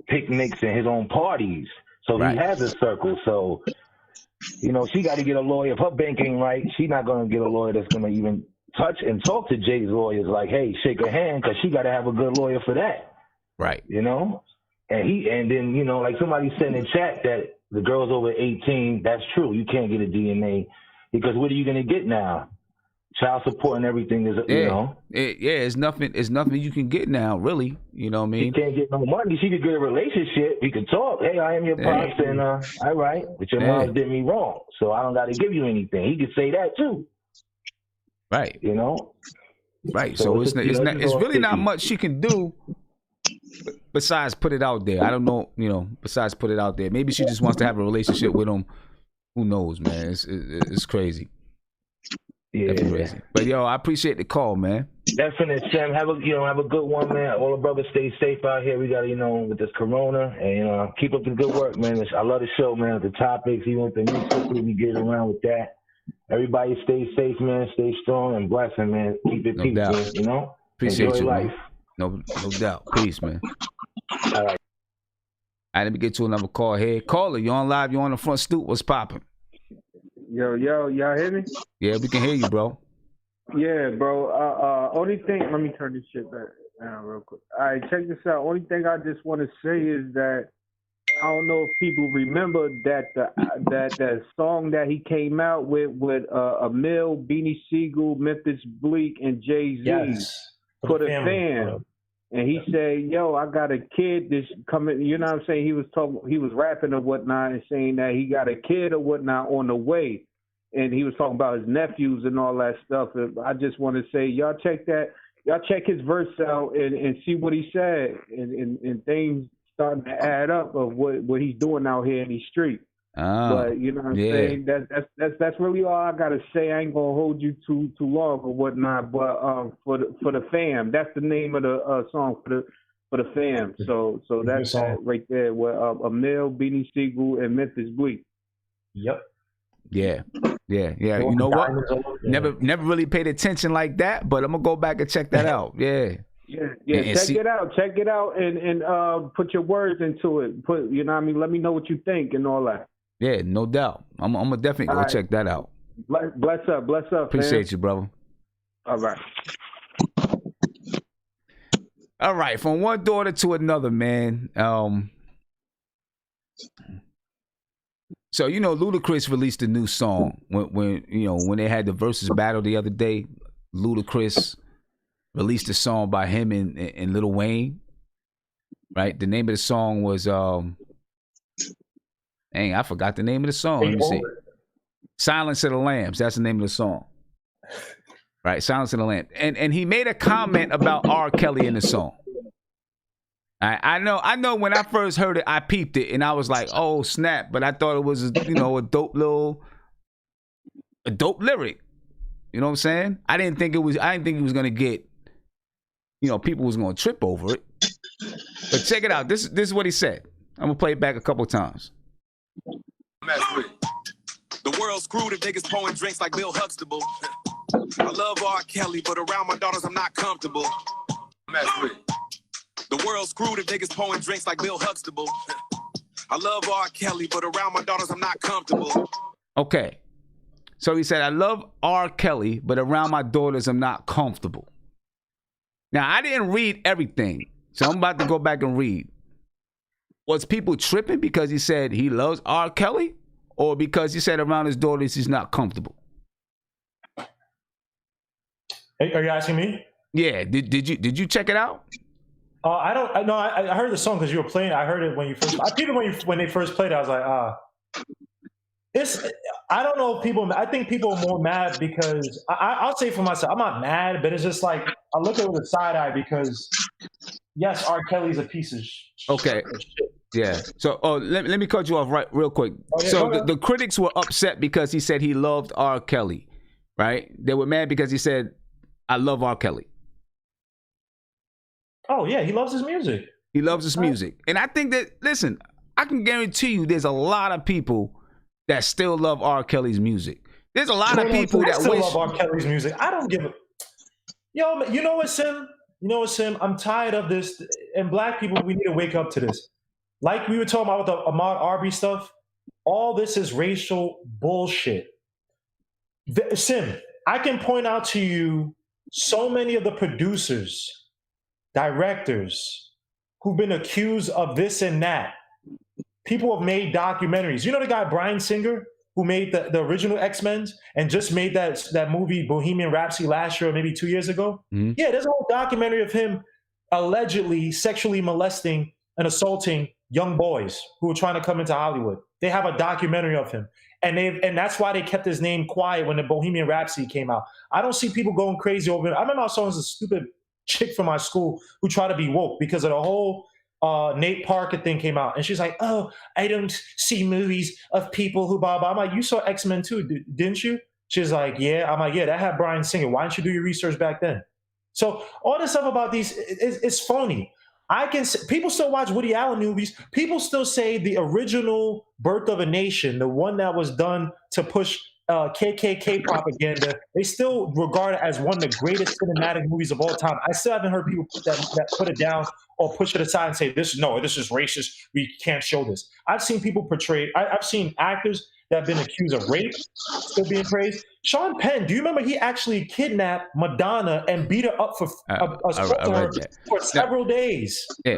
picnics and his own parties. So he has a circle. So, you know, she got to get a lawyer. If her bank ain't right, she's not going to get a lawyer that's going to even touch and talk to Jay's lawyers like, hey, shake her hand, because she got to have a good lawyer for that. Right. You know? And then, you know, like somebody said in the chat that the girl's over 18. That's true. You can't get a DNA because what are you going to get now? Child support and everything is, you know. It's nothing you can get now, really. You know what I mean? She can't get no money. She could get a relationship. We could talk. Hey, I am your pops, and all right, but your mom did me wrong, so I don't got to give you anything. He could say that too. Right. You know. Right. So it's really not much she can do besides put it out there. I don't know. You know, besides put it out there. Maybe she just wants to have a relationship with him. Who knows, man? It's crazy. Yeah. That's crazy. But yo, I appreciate the call, man. Definitely, Sam. Have a good one, man. All the brothers stay safe out here. We got with this corona, and keep up the good work, man. I love the show, man. The topics, even with the new sister, we get around with that. Everybody stay safe, man. Stay strong and blessing, man. Keep it peace, man. You know. Appreciate Enjoy you, life. Man. No doubt. Peace, man. All right. All right, let me get to another call here. Caller, you on live? You on the front stoop? What's popping? Yo, y'all hear me? Yeah, we can hear you, bro. Yeah, bro. Only thing, let me turn this shit back down real quick. All right, check this out. Only thing I just want to say is that I don't know if people remember that that song that he came out with Emil, Beanie Siegel, Memphis Bleak, and Jay-Z. Yes. For the fam. And he said, yo, I got a kid that's coming, you know what I'm saying? He was rapping or whatnot and saying that he got a kid or whatnot on the way. And he was talking about his nephews and all that stuff. And I just want to say, y'all check his verse out and see what he said. And things starting to add up of what he's doing out here in these streets. But you know what I'm saying? That's really all I gotta say. I ain't gonna hold you too long or whatnot. But for the fam, that's the name of the song for the fam. So that's that right there with Emil, Beanie Siegel, and Memphis Bleak. Yep. Yeah. You know what? Never really paid attention like that, but I'm gonna go back and check that out. Yeah. Yeah. Check it out, and put your words into it. You know what I mean? Let me know what you think and all that. Yeah, no doubt. I'm gonna definitely go check that out. Bless up. Appreciate you, brother. All right. All right, from one daughter to another, man. So you know, Ludacris released a new song when they had the versus battle the other day. Ludacris released a song by him and Lil Wayne. Right, the name of the song was Dang, I forgot the name of the song. Let me see. Silence of the Lambs. That's the name of the song. Right, Silence of the Lambs. And he made a comment about R. Kelly in the song. I know when I first heard it, I peeped it and I was like, oh snap, but I thought it was a dope lyric. You know what I'm saying? I didn't think he was gonna get, people was gonna trip over it. But check it out. This is what he said. I'm gonna play it back a couple times. The world's screwed if niggas pouring drinks like Bill Huxtable. I love R. Kelly, but around my daughters I'm not comfortable. The world's screwed if niggas pouring drinks like Bill Huxtable. I love R. Kelly, but around my daughters I'm not comfortable. Okay. So he said, I love R. Kelly, but around my daughters I'm not comfortable. Now, I didn't read everything, so I'm about to go back and read. Was people tripping because he said he loves R. Kelly, or because he said around his daughters he's not comfortable? Hey, are you asking me? Yeah. Did you check it out? I heard the song because you were playing. I heard it when you first. When they first played it, I was like, I don't know if people. I think people are more mad because I'll say for myself, I'm not mad, but it's just like I look at it with a side eye because yes, R. Kelly's a piece of shit. Okay. Yeah. So, let me cut you off real quick. So the critics were upset because he said he loved R. Kelly, right? They were mad because he said, "I love R. Kelly." Oh yeah, he loves his music. He loves his music, and I think that listen, I can guarantee you, there's a lot of people that still love R. Kelly's music. There's a lot of people that still wish love R. Kelly's music. I don't give a. Yo, you know what, Sim? You know what, Sim? I'm tired of this. And black people, we need to wake up to this. Like we were talking about with the Ahmaud Arbery stuff, all this is racial bullshit. Sim, I can point out to you so many of the producers, directors who've been accused of this and that. People have made documentaries. You know the guy Bryan Singer who made the original X-Men and just made that movie Bohemian Rhapsody last year or maybe 2 years ago? Mm-hmm. Yeah, there's a whole documentary of him allegedly sexually molesting and assaulting young boys who were trying to come into Hollywood. They have a documentary of him. And that's why they kept his name quiet when the Bohemian Rhapsody came out. I don't see people going crazy over it. I remember I saw a stupid chick from my school who tried to be woke because of the whole Nate Parker thing came out. And she's like, oh, I don't see movies of people who blah, blah. I'm like, you saw X-Men too, didn't you? She's like, yeah. I'm like, yeah, that had Bryan Singer. Why didn't you do your research back then? So all this stuff about these is phony. People still watch Woody Allen movies. People still say the original Birth of a Nation, the one that was done to push KKK propaganda, they still regard it as one of the greatest cinematic movies of all time. I still haven't heard people put it down or push it aside and say, this is racist. We can't show this. I've seen people portray, I've seen actors that have been accused of rape still being praised. Sean Penn, do you remember he actually kidnapped Madonna and beat her up for several days? Yeah.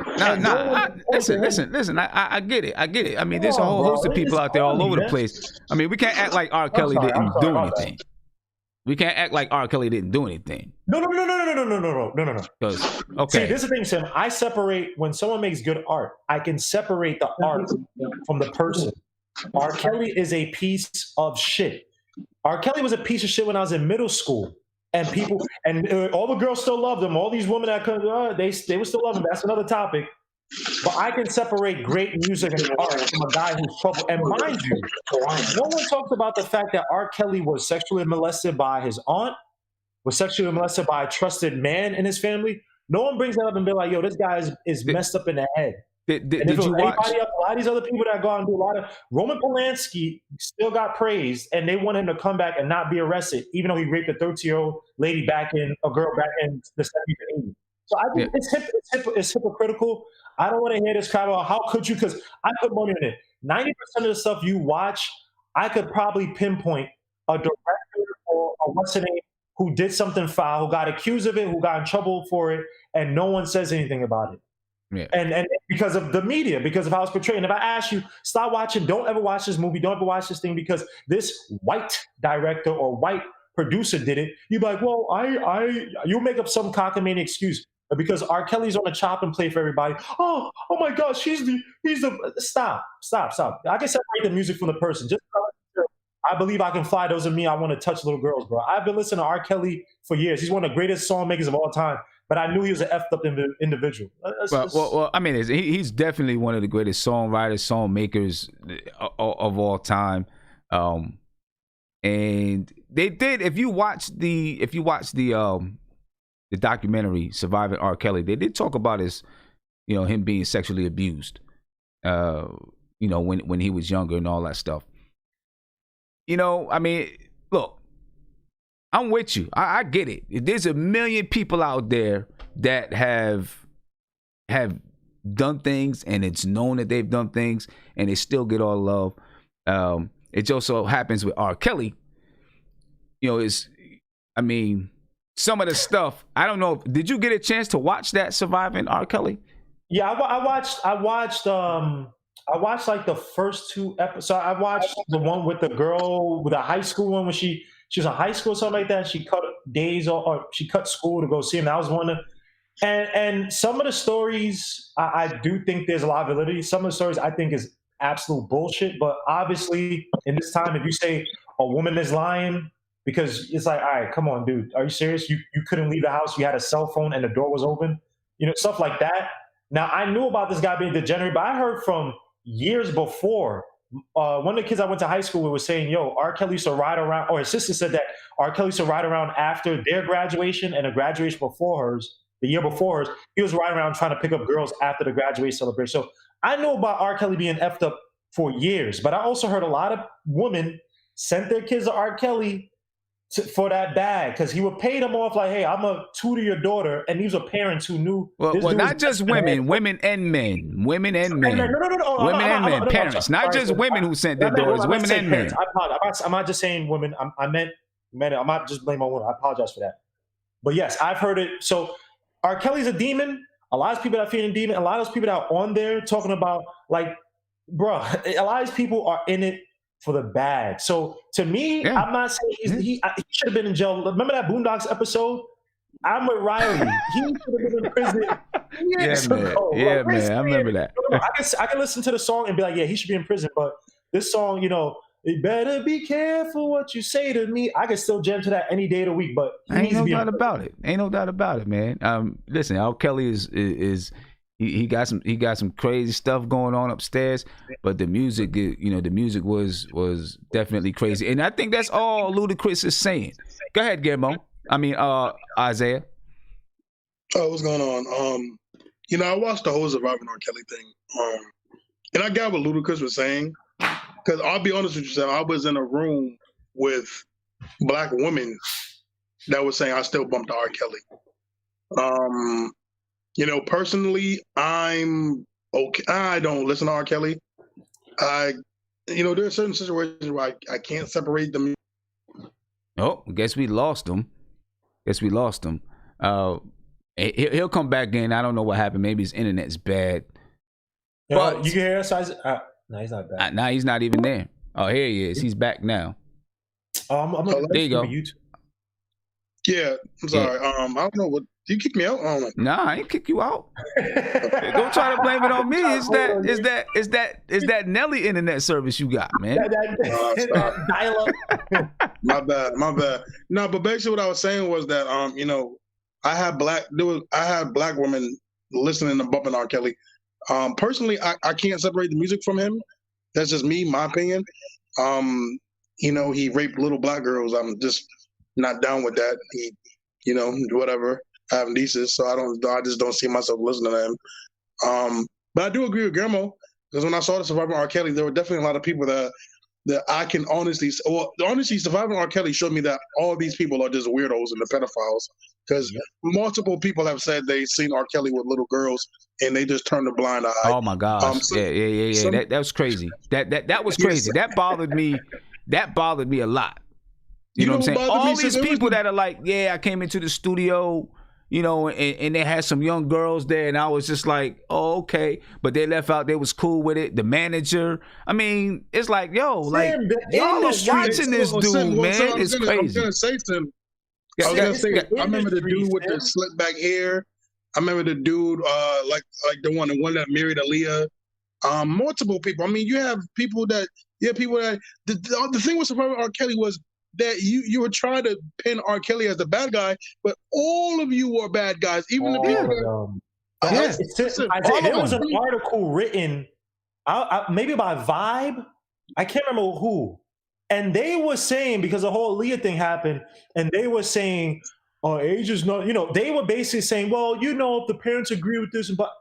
Listen. I get it. I mean, there's a whole host of people out there all over the place. I mean, we can't act like R. Kelly didn't do anything. We can't act like R. Kelly didn't do anything. No. Okay. See, this is the thing, Sam. I separate when someone makes good art. I can separate the art from the person. R. Kelly is a piece of shit. R. Kelly was a piece of shit when I was in middle school, and people and all the girls still loved him. All these women that come, they would still love him. That's another topic. But I can separate great music and art from a guy who's troubled. And mind you, no one talks about the fact that R. Kelly was sexually molested by his aunt, was sexually molested by a trusted man in his family. No one brings that up and be like, yo, this guy is messed up in the head. Did you watch? A lot of these other people that go out and do a lot of Roman Polanski still got praised, and they want him to come back and not be arrested, even though he raped a 13-year-old lady back in the 70s and 80s. So I think it's hypocritical. I don't want to hear this crap about how could you, because I put money in it. 90% of the stuff you watch, I could probably pinpoint a director or what's the name who did something foul, who got accused of it, who got in trouble for it, and no one says anything about it. Yeah. And because of the media, because of how it's portrayed. And if I ask you, stop watching, don't ever watch this movie, don't ever watch this thing because this white director or white producer did it, you'd be like, well, you'll make up some cockamamie excuse. But because R. Kelly's on the chopping plate for everybody, oh my gosh, he's the stop. I can separate the music from the person. Just I believe I can fly. Those are me. I want to touch little girls, bro. I've been listening to R. Kelly for years. He's one of the greatest song makers of all time. But I knew he was an effed up individual. Well, I mean, he's definitely one of the greatest songwriters, song makers of all time. And they did. If you watch the documentary "Surviving R. Kelly," they did talk about him being sexually abused. When he was younger and all that stuff. I mean, look. I'm with you. I get it. There's a million people out there that have done things, and it's known that they've done things, and they still get all love. It just so happens with R. Kelly. Some of the stuff. I don't know. Did you get a chance to watch that Surviving R. Kelly? Yeah, I watched like the first 2 episodes. I watched the one with the girl, with the high school one when she was in high school or something like that. She cut days or she cut school to go see him. That was one of and some of the stories I do think there's a lot of validity. Some of the stories I think is absolute bullshit. But obviously in this time, if you say a woman is lying, because it's like, all right, come on, dude. Are you serious? You couldn't leave the house. You had a cell phone and the door was open. Stuff like that. Now, I knew about this guy being degenerate, but I heard from years before. One of the kids I went to high school with was saying, yo, R. Kelly used to ride around, or his sister said that R. Kelly used to ride around after their graduation and a graduation before hers, the year before hers. He was riding around trying to pick up girls after the graduation celebration. So I knew about R. Kelly being effed up for years, but I also heard a lot of women sent their kids to R. Kelly for that bag because he would pay them off like, hey, I'm a tutor your daughter, and these were parents who knew. Well, not just women, women and men, women and men, women and men, parents, not just women who sent their daughters, women and men. I apologize. I'm not just saying women. I meant men. I'm not just blaming on women. I apologize for that. But yes, I've heard it. So R. Kelly's a demon. A lot of people that are feeling demon. A lot of those people that are on there talking about like, bro, a lot of these people are in it for the bag. So to me, I'm not saying he should have been in jail. Remember that Boondocks episode? I'm with Riley. He should have been in prison. Yeah, man. I remember that. I can listen to the song and be like, yeah, he should be in prison. But this song, you better be careful what you say to me. I can still jam to that any day of the week. But ain't no doubt about it. Ain't no doubt about it, man. Listen, R. Kelly is he got some crazy stuff going on upstairs, but the music, the music was definitely crazy, and I think that's all Ludacris is saying. Go ahead, Guillermo. Isaiah. Oh, what's going on? I watched the whole Surviving R. Kelly thing, and I got what Ludacris was saying. Because I'll be honest with you, Sam, I was in a room with black women that was saying I still bump to R. Kelly. Personally, I'm okay. I don't listen to R. Kelly. There are certain situations where I can't separate them. Oh, guess we lost him. He'll come back in. I don't know what happened. Maybe his internet's bad. But you can hear us. No, he's not back. Now he's not even there. Oh, here he is. He's back now. There you go. Yeah, I'm sorry. I don't know what. You kicked me out? I don't know. Nah, I ain't kick you out. Don't try to blame it on me. Is that Nelly internet service you got, man? My bad. No, but basically what I was saying was that I had black women listening to bumping R. Kelly. Personally, I can't separate the music from him. That's just me, my opinion. He raped little black girls. I'm just not down with that. He, whatever. I have nieces, so I just don't see myself listening to him. But I do agree with Guillermo, because when I saw the Surviving R. Kelly, there were definitely a lot of people that I can honestly Surviving R. Kelly showed me that all these people are just weirdos and the pedophiles, because multiple people have said they've seen R. Kelly with little girls and they just turned a blind eye. Oh my gosh. That was crazy. That was crazy. That bothered me. That bothered me a lot. You know what I'm saying? All these people that are like, I came into the studio, and they had some young girls there, and I was just like, oh, okay. But they left out, they was cool with it. The manager, I mean, it's like, yo, like, y'all are watching this dude, man. It's crazy. I was gonna say, I remember the dude with the slick back hair. I remember the dude, like the one that married Aaliyah. Multiple people. I mean, you have people that. The thing with Surviving R. Kelly was that you were trying to pin R. Kelly as the bad guy, but all of you were bad guys, even the people. There was an article written, maybe by Vibe. I can't remember who. And they were saying, because the whole Aaliyah thing happened, and they were saying, age is not, they were basically saying, well, if the parents agree with this, but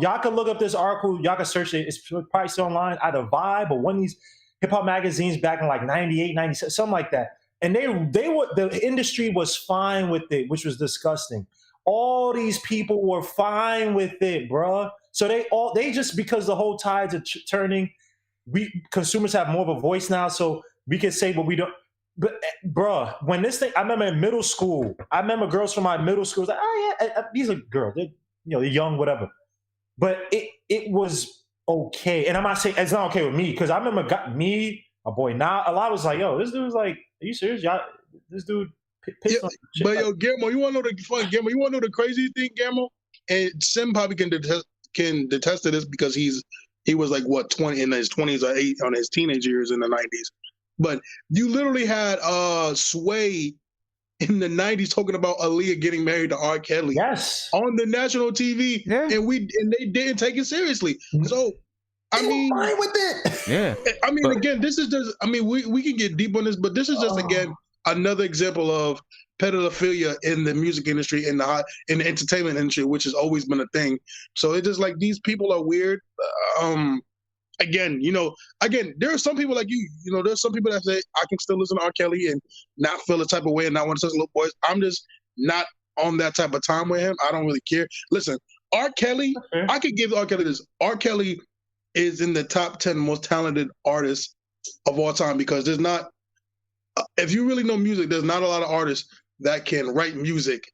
y'all can look up this article, y'all can search it, it's probably still online, either Vibe or one of these hip-hop magazines back in like 98, 97, something like that. And the industry was fine with it, which was disgusting. All these people were fine with it, bruh. So they just, because the whole tides are turning, consumers have more of a voice now, so we can say what we don't. But bruh, when this thing, I remember in middle school, girls from my middle school was like, oh yeah, these are girls, they're young, whatever. But it was okay, and I'm not saying it's not okay with me, because I remember my boy a lot was like, yo, this dude was like, are you serious? Y'all, this dude pissed on shit. But yo, Guillermo, you want to know the fun? Guillermo, you want to know the crazy thing, Guillermo? And Sim probably can detest to this, because he was like 20 in his 20s or 8 on his teenage years in the 90s. But you literally had Sway in the 90s talking about Aaliyah getting married to R. Kelly. Yes. On the national TV, and they didn't take it seriously. So, I mean, fine with it. Yeah. I mean, again, this is just. I mean, we can get deep on this, but this is just again another example of pedophilia in the music industry, in the entertainment industry, which has always been a thing. So it's just like these people are weird. Again, there are some people like you. There's some people that say I can still listen to R. Kelly and not feel a type of way and not want to touch little boys. I'm just not on that type of time with him. I don't really care. Listen, R. Kelly, I could give R. Kelly this. R. Kelly is in the top 10 most talented artists of all time, because there's not, if you really know music, there's not a lot of artists that can write music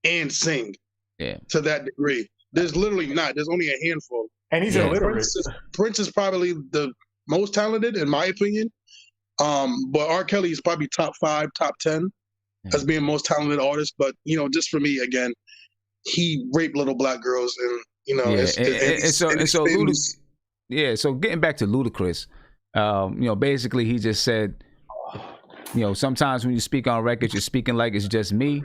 and sing to that degree. There's literally not. There's only a handful. And he's illiterate. Prince is probably the most talented, in my opinion. But R. Kelly is probably top 5, top 10 as being most talented artist. But, just for me, again, he raped little black girls, and, so getting back to Ludacris, basically he just said, sometimes when you speak on records, you're speaking like it's just me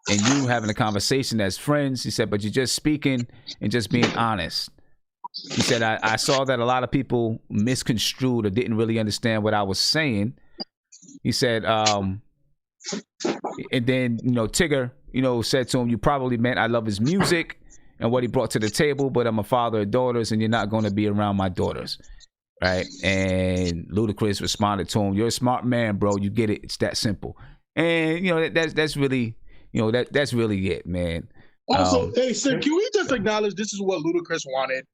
and you having a conversation as friends. He said, but you're just speaking and just being honest. He said, I saw that a lot of people misconstrued or didn't really understand what I was saying. He said, and then, Tigger, said to him, you probably meant I love his music and what he brought to the table, but I'm a father of daughters and you're not going to be around my daughters. Right. And Ludacris responded to him, you're a smart man, bro. You get it. It's that simple. And, that's really, that's really it, man. Also, hey, sir, can we just acknowledge this is what Ludacris wanted?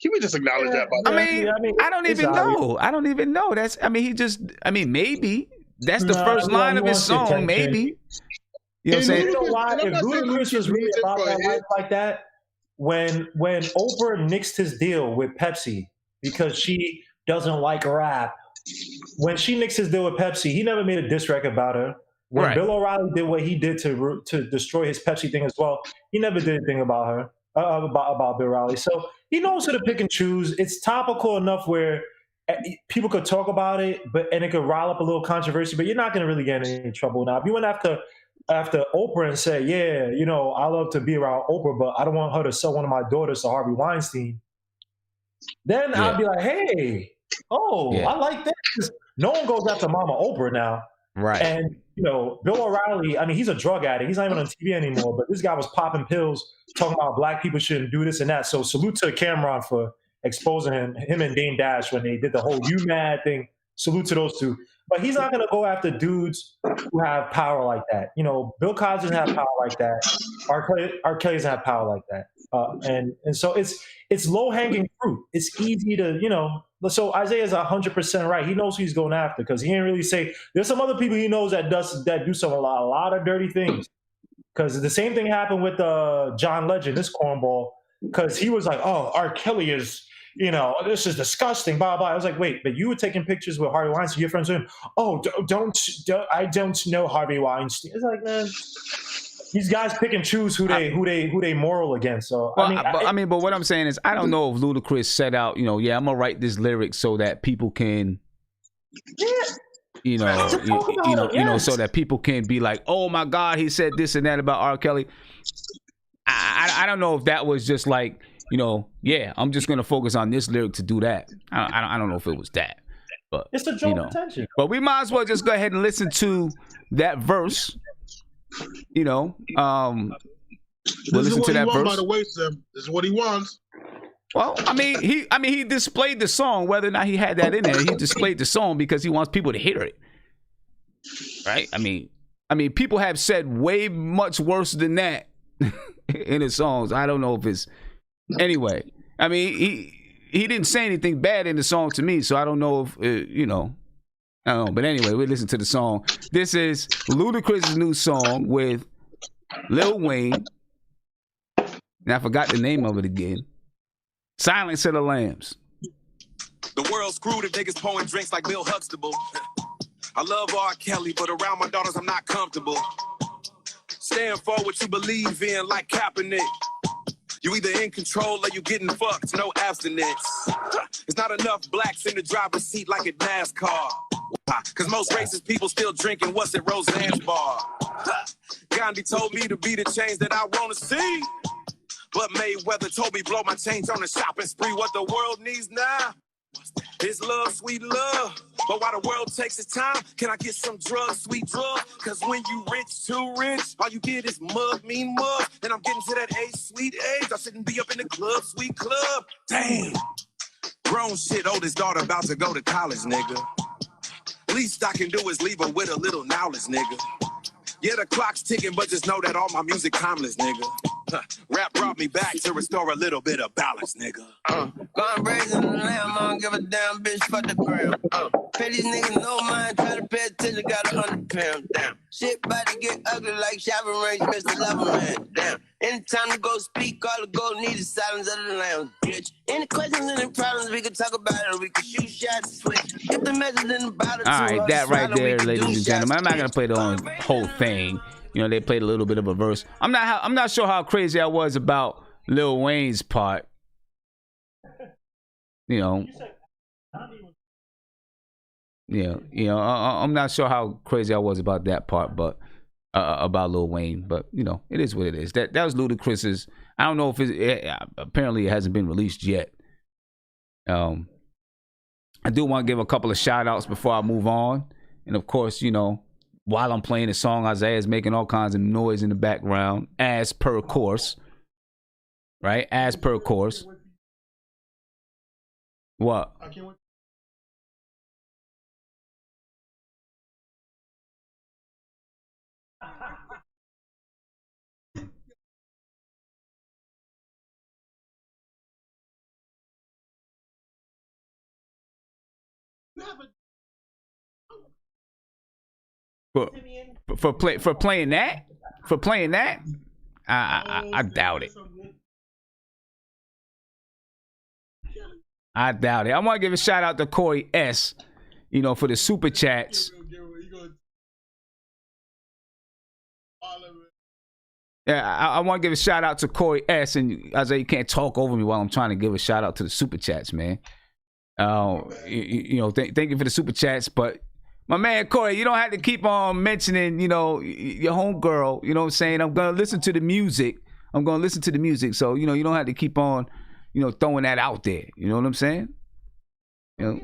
Can we just acknowledge that? By I don't even know. I don't even know. Maybe that's the first line of his song. Maybe. You know what I'm saying? You know why? If Ludacris was really about that life like that, when Oprah nixed his deal with Pepsi because she doesn't like rap, when she nixed his deal with Pepsi, he never made a diss record about her. When Bill O'Reilly did what he did to destroy his Pepsi thing as well, he never did anything about her, about Bill O'Reilly. So he knows who to pick and choose. It's topical enough where people could talk about it, and it could rile up a little controversy, but you're not going to really get in any trouble. Now, if you went after Oprah and say, I love to be around Oprah, but I don't want her to sell one of my daughters to Harvey Weinstein, then I'd be like, hey, I like that. 'Cause no one goes after Mama Oprah now. Right. And, Bill O'Reilly, he's a drug addict. He's not even on TV anymore, but this guy was popping pills, talking about black people shouldn't do this and that. So salute to Cameron for exposing him and Dame Dash when they did the whole You Mad thing. Salute to those two. But he's not going to go after dudes who have power like that. Bill Cosby doesn't have power like that. R. Kelly doesn't have power like that. And so it's low-hanging fruit. It's easy to, so Isaiah's 100% right. He knows who he's going after because he didn't really say. There's some other people he knows that do a lot of dirty things. Because the same thing happened with John Legend, this cornball, because he was like, oh, R. Kelly is, this is disgusting, blah, blah. I was like, wait, but you were taking pictures with Harvey Weinstein. Your friends were, oh, don't, I don't know Harvey Weinstein. It's like, man, these guys pick and choose who they moral against. So but what I'm saying is, I don't know if Ludacris set out, I'm gonna write this lyric so that people can, so that people can be like, oh my God, he said this and that about R. Kelly. I don't know if that was just like, I'm just gonna focus on this lyric to do that. I don't know if it was that, but it's a draw attention. But we might as well just go ahead and listen to that verse. We'll listen to that verse. By the way, Sim, this is what he wants. Well, he displayed the song. Whether or not he had that in there, he displayed the song because he wants people to hear it. Right? I mean, people have said way much worse than that in his songs. I don't know if it's anyway. He didn't say anything bad in the song to me, so I don't know if I don't know. But anyway, we listen to the song. This is Ludacris' new song with Lil Wayne. And I forgot the name of it again. Silence of the Lambs. The world's screwed if niggas pouring drinks like Bill Huxtable. I love R. Kelly, but around my daughters I'm not comfortable. Stand for what you believe in like Kaepernick. You either in control or you getting fucked, no abstinence. There's not enough blacks in the driver's seat like at NASCAR. Cause most racist people still drinking what's at Roseanne's bar. Gandhi told me to be the change that I wanna see. But Mayweather told me blow my change on a shopping spree. What the world needs now is love, sweet love. But while the world takes its time, can I get some drugs, sweet drugs? Cause when you rich, too rich, all you get is mug, me mug. And I'm getting to that age, sweet age. I shouldn't be up in the club, sweet club. Damn. Grown shit, oldest daughter about to go to college, nigga. Least I can do is leave her with a little knowledge, nigga. Yeah, the clock's ticking, but just know that all my music timeless, nigga. Rap brought me back to restore a little bit of balance, nigga. Going brazen in the lamb, I don't give a damn bitch for the gram. Pay these niggas no mind, try to pay attention, got 100 pounds, damn. Shit about to get ugly like shopping range, Mr. Loverman, damn. Anytime to go speak, all the gold need is silence of the lounge, bitch. Any questions, any problems, we can talk about it, we can shoot shots, switch. If the message in the bottle, all right, that right there, ladies and gentlemen. I'm not gonna play the whole thing. You know, they played a little bit of a verse. I'm not sure how crazy I was about Lil Wayne's part. You know, I'm not sure how crazy I was about that part, but about Lil Wayne. But you know, it is what it is. That was Ludacris's. I don't know if apparently it hasn't been released yet. I do want to give a couple of shout outs before I move on, and of course, you know, while I'm playing the song, Isaiah's making all kinds of noise in the background, as per course. Right? As per course. What? I can't wait. For playing that, I doubt it. I doubt it. I want to give a shout out to Corey S. You know, for the super chats. Yeah, I want to give a shout out to Corey S. And Isaiah, you can't talk over me while I'm trying to give a shout out to the super chats, man. You know, thank you for the super chats, but my man Corey, you don't have to keep on mentioning, you know, your homegirl. You know what I'm saying? I'm gonna listen to the music. So, you know, you don't have to keep on, you know, throwing that out there. You know what I'm saying? You know.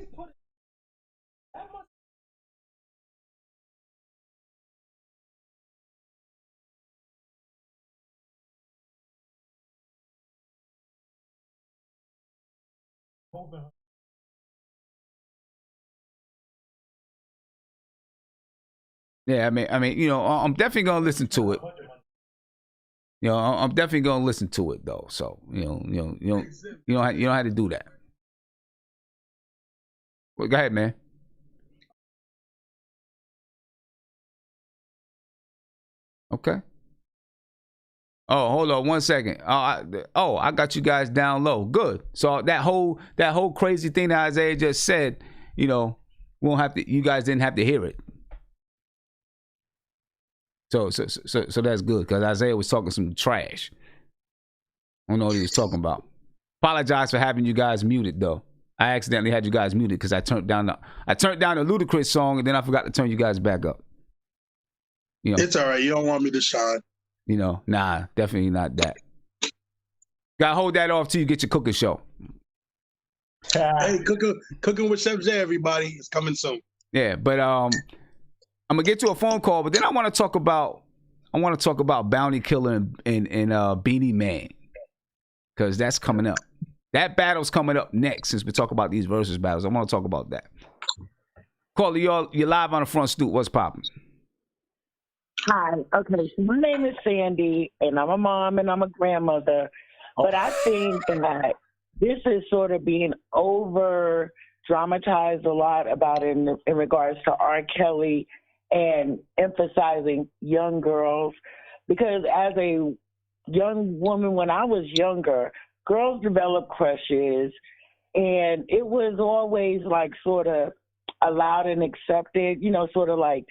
Yeah, I mean, you know, I'm definitely gonna listen to it. You know, I'm definitely gonna listen to it though. So, you don't have to do that. Well, go ahead, man. Okay. Oh, hold on 1 second. I got you guys down low. Good. So that whole crazy thing that Isaiah just said, you know, you guys didn't have to hear it. So that's good, because Isaiah was talking some trash. I don't know what he was talking about. Apologize for having you guys muted though. I accidentally had you guys muted because I turned down the Ludacris song, and then I forgot to turn you guys back up. You know, it's all right. You don't want me to shine. You know, nah, definitely not that. Gotta hold that off till you get your cooking show. Hey, cooking with Chef J, everybody. It's coming soon. Yeah, but I'm gonna get to a phone call, but then I want to talk about Bounty Killer and Beanie Man, because that's coming up. That battle's coming up next. Since we talk about these versus battles, I want to talk about that. Caller, you're live on the front stoop. What's popping? Hi. Okay. So my name is Sandy, and I'm a mom and I'm a grandmother. But I think that this is sort of being over dramatized a lot about in regards to R. Kelly and emphasizing young girls. Because as a young woman, when I was younger, girls developed crushes, and it was always like sort of allowed and accepted, you know, sort of like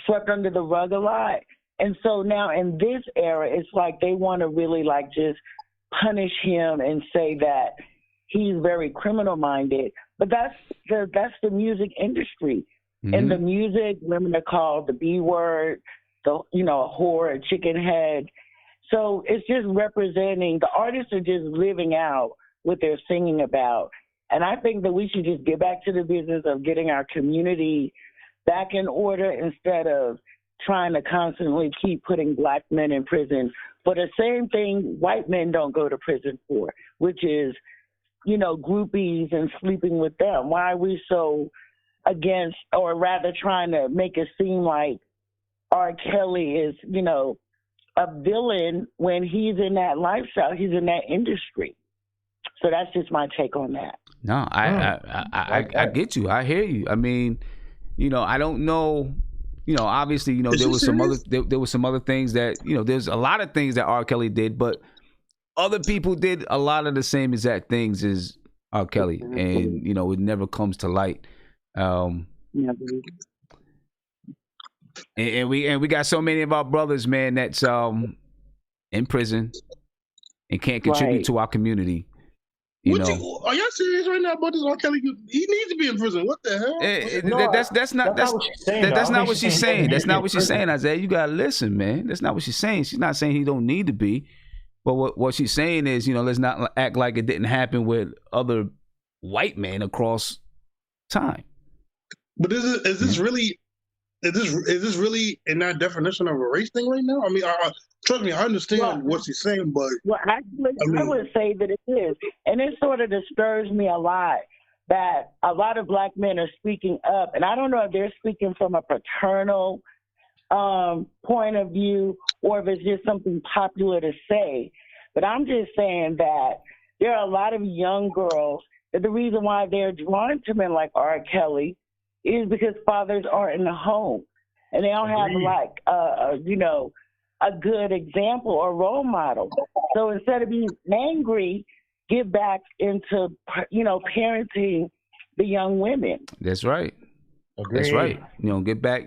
swept under the rug a lot. And so now in this era, it's like they want to really like just punish him and say that he's very criminal minded. But that's that's the music industry. In the music, women are called the B word, a whore, a chicken head. So it's just representing, the artists are just living out what they're singing about. And I think that we should just get back to the business of getting our community back in order instead of trying to constantly keep putting black men in prison for the same thing white men don't go to prison for, which is, groupies and sleeping with them. Why are we so against, or rather trying to make it seem like R. Kelly is, a villain when he's in that lifestyle, he's in that industry. So that's just my take on that. No, I get you. I hear you. I mean, I don't know. Obviously, there was some other things that, there's a lot of things that R. Kelly did, but other people did a lot of the same exact things as R. Kelly, and it never comes to light. And we got so many of our brothers, man, that's in prison and can't contribute to our community. Are y'all serious right now about this R. Kelly? He needs to be in prison. What the hell? That's not what she's saying. That's not what she's saying, Isaiah. You gotta listen, man. That's not what she's saying. She's not saying he don't need to be. But what she's saying is, let's not act like it didn't happen with other white men across time. But is this really in that definition of a race thing right now? I mean, trust me, I understand what she's saying, but actually, I would say that it is, and it sort of disturbs me a lot that a lot of black men are speaking up, and I don't know if they're speaking from a paternal point of view or if it's just something popular to say. But I'm just saying that there are a lot of young girls that the reason why they're drawn to men like R. Kelly is because fathers aren't in the home and they don't have a good example or role model. So instead of being angry, get back into, parenting the young women. That's right. Agreed. That's right. Get back,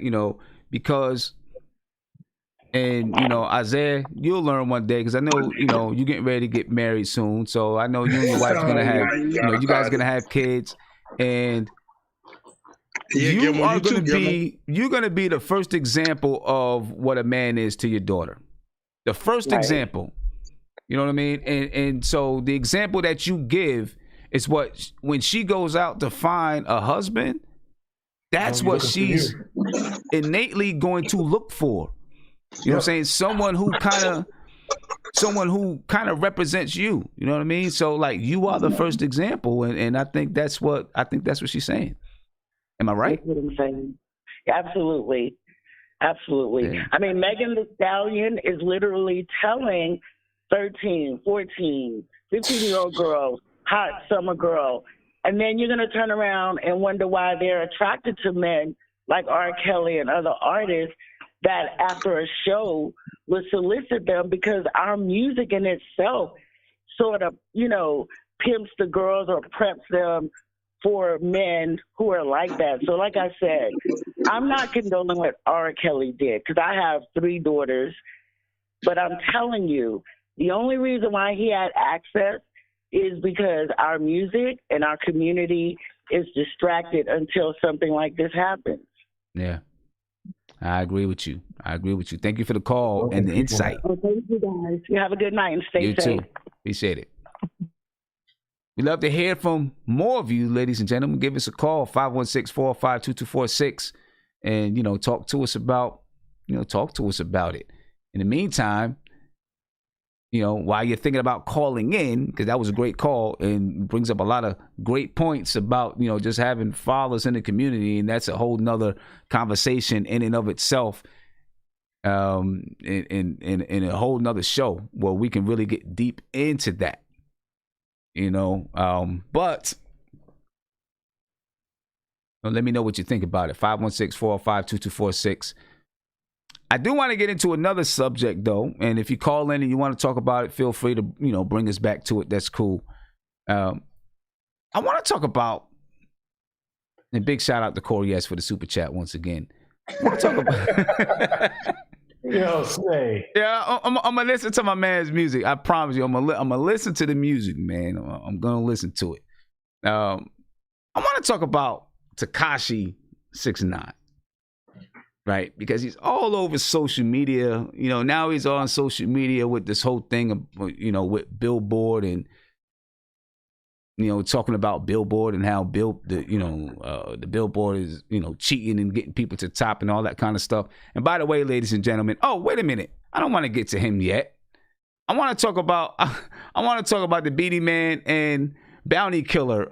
because, and, Isaiah, you'll learn one day, because I know, you're getting ready to get married soon. So I know you and your wife's going to have, you guys are going to have kids, and you're going to be the first example of what a man is to your daughter. The first example. You know what I mean? And so the example that you give is what, when she goes out to find a husband, that's what she's innately going to look for. You know what I'm saying? Someone who kind of represents you. You know what I mean? So like, you are the first example, and I think that's what she's saying. Am I right? That's what I'm saying. Absolutely. Absolutely. Yeah. I mean, Megan Thee Stallion is literally telling 13, 14, 15-year-old girls, hot summer girl, and then you're going to turn around and wonder why they're attracted to men like R. Kelly and other artists that after a show will solicit them, because our music in itself sort of, pimps the girls or preps them for men who are like that. So like I said, I'm not condoning what R. Kelly did, because I have 3 daughters, but I'm telling you, the only reason why he had access is because our music and our community is distracted until something like this happens. Yeah. I agree with you. Thank you for the call and the insight. Oh, thank you, guys. You have a good night and stay safe. You too. Appreciate it. We'd love to hear from more of you, ladies and gentlemen. Give us a call, 516-405-2246, and, talk to us about it. In the meantime, while you're thinking about calling in, because that was a great call and brings up a lot of great points about, just having fathers in the community. And that's a whole nother conversation in and of itself, in a whole nother show where we can really get deep into that, but let me know what you think about it. 516-405-2246. I do want to get into another subject, though, and if you call in and you want to talk about it, feel free to, bring us back to it. That's cool. I want to talk about, and big shout out to Corey S for the super chat once again. I want to talk about. Yeah, I'm gonna listen to my man's music. I promise you, I'm gonna listen to the music, man. I'm gonna listen to it. I want to talk about Tekashi 6ix9ine, right? Because he's all over social media. You know, now he's on social media with this whole thing of, you know, with Billboard and, you know, talking about Billboard and how the Billboard is, you know, cheating and getting people to top and all that kind of stuff. And by the way, ladies and gentlemen, oh, wait a minute. I don't want to get to him yet. I want to talk about the Beanie Man and Bounty Killer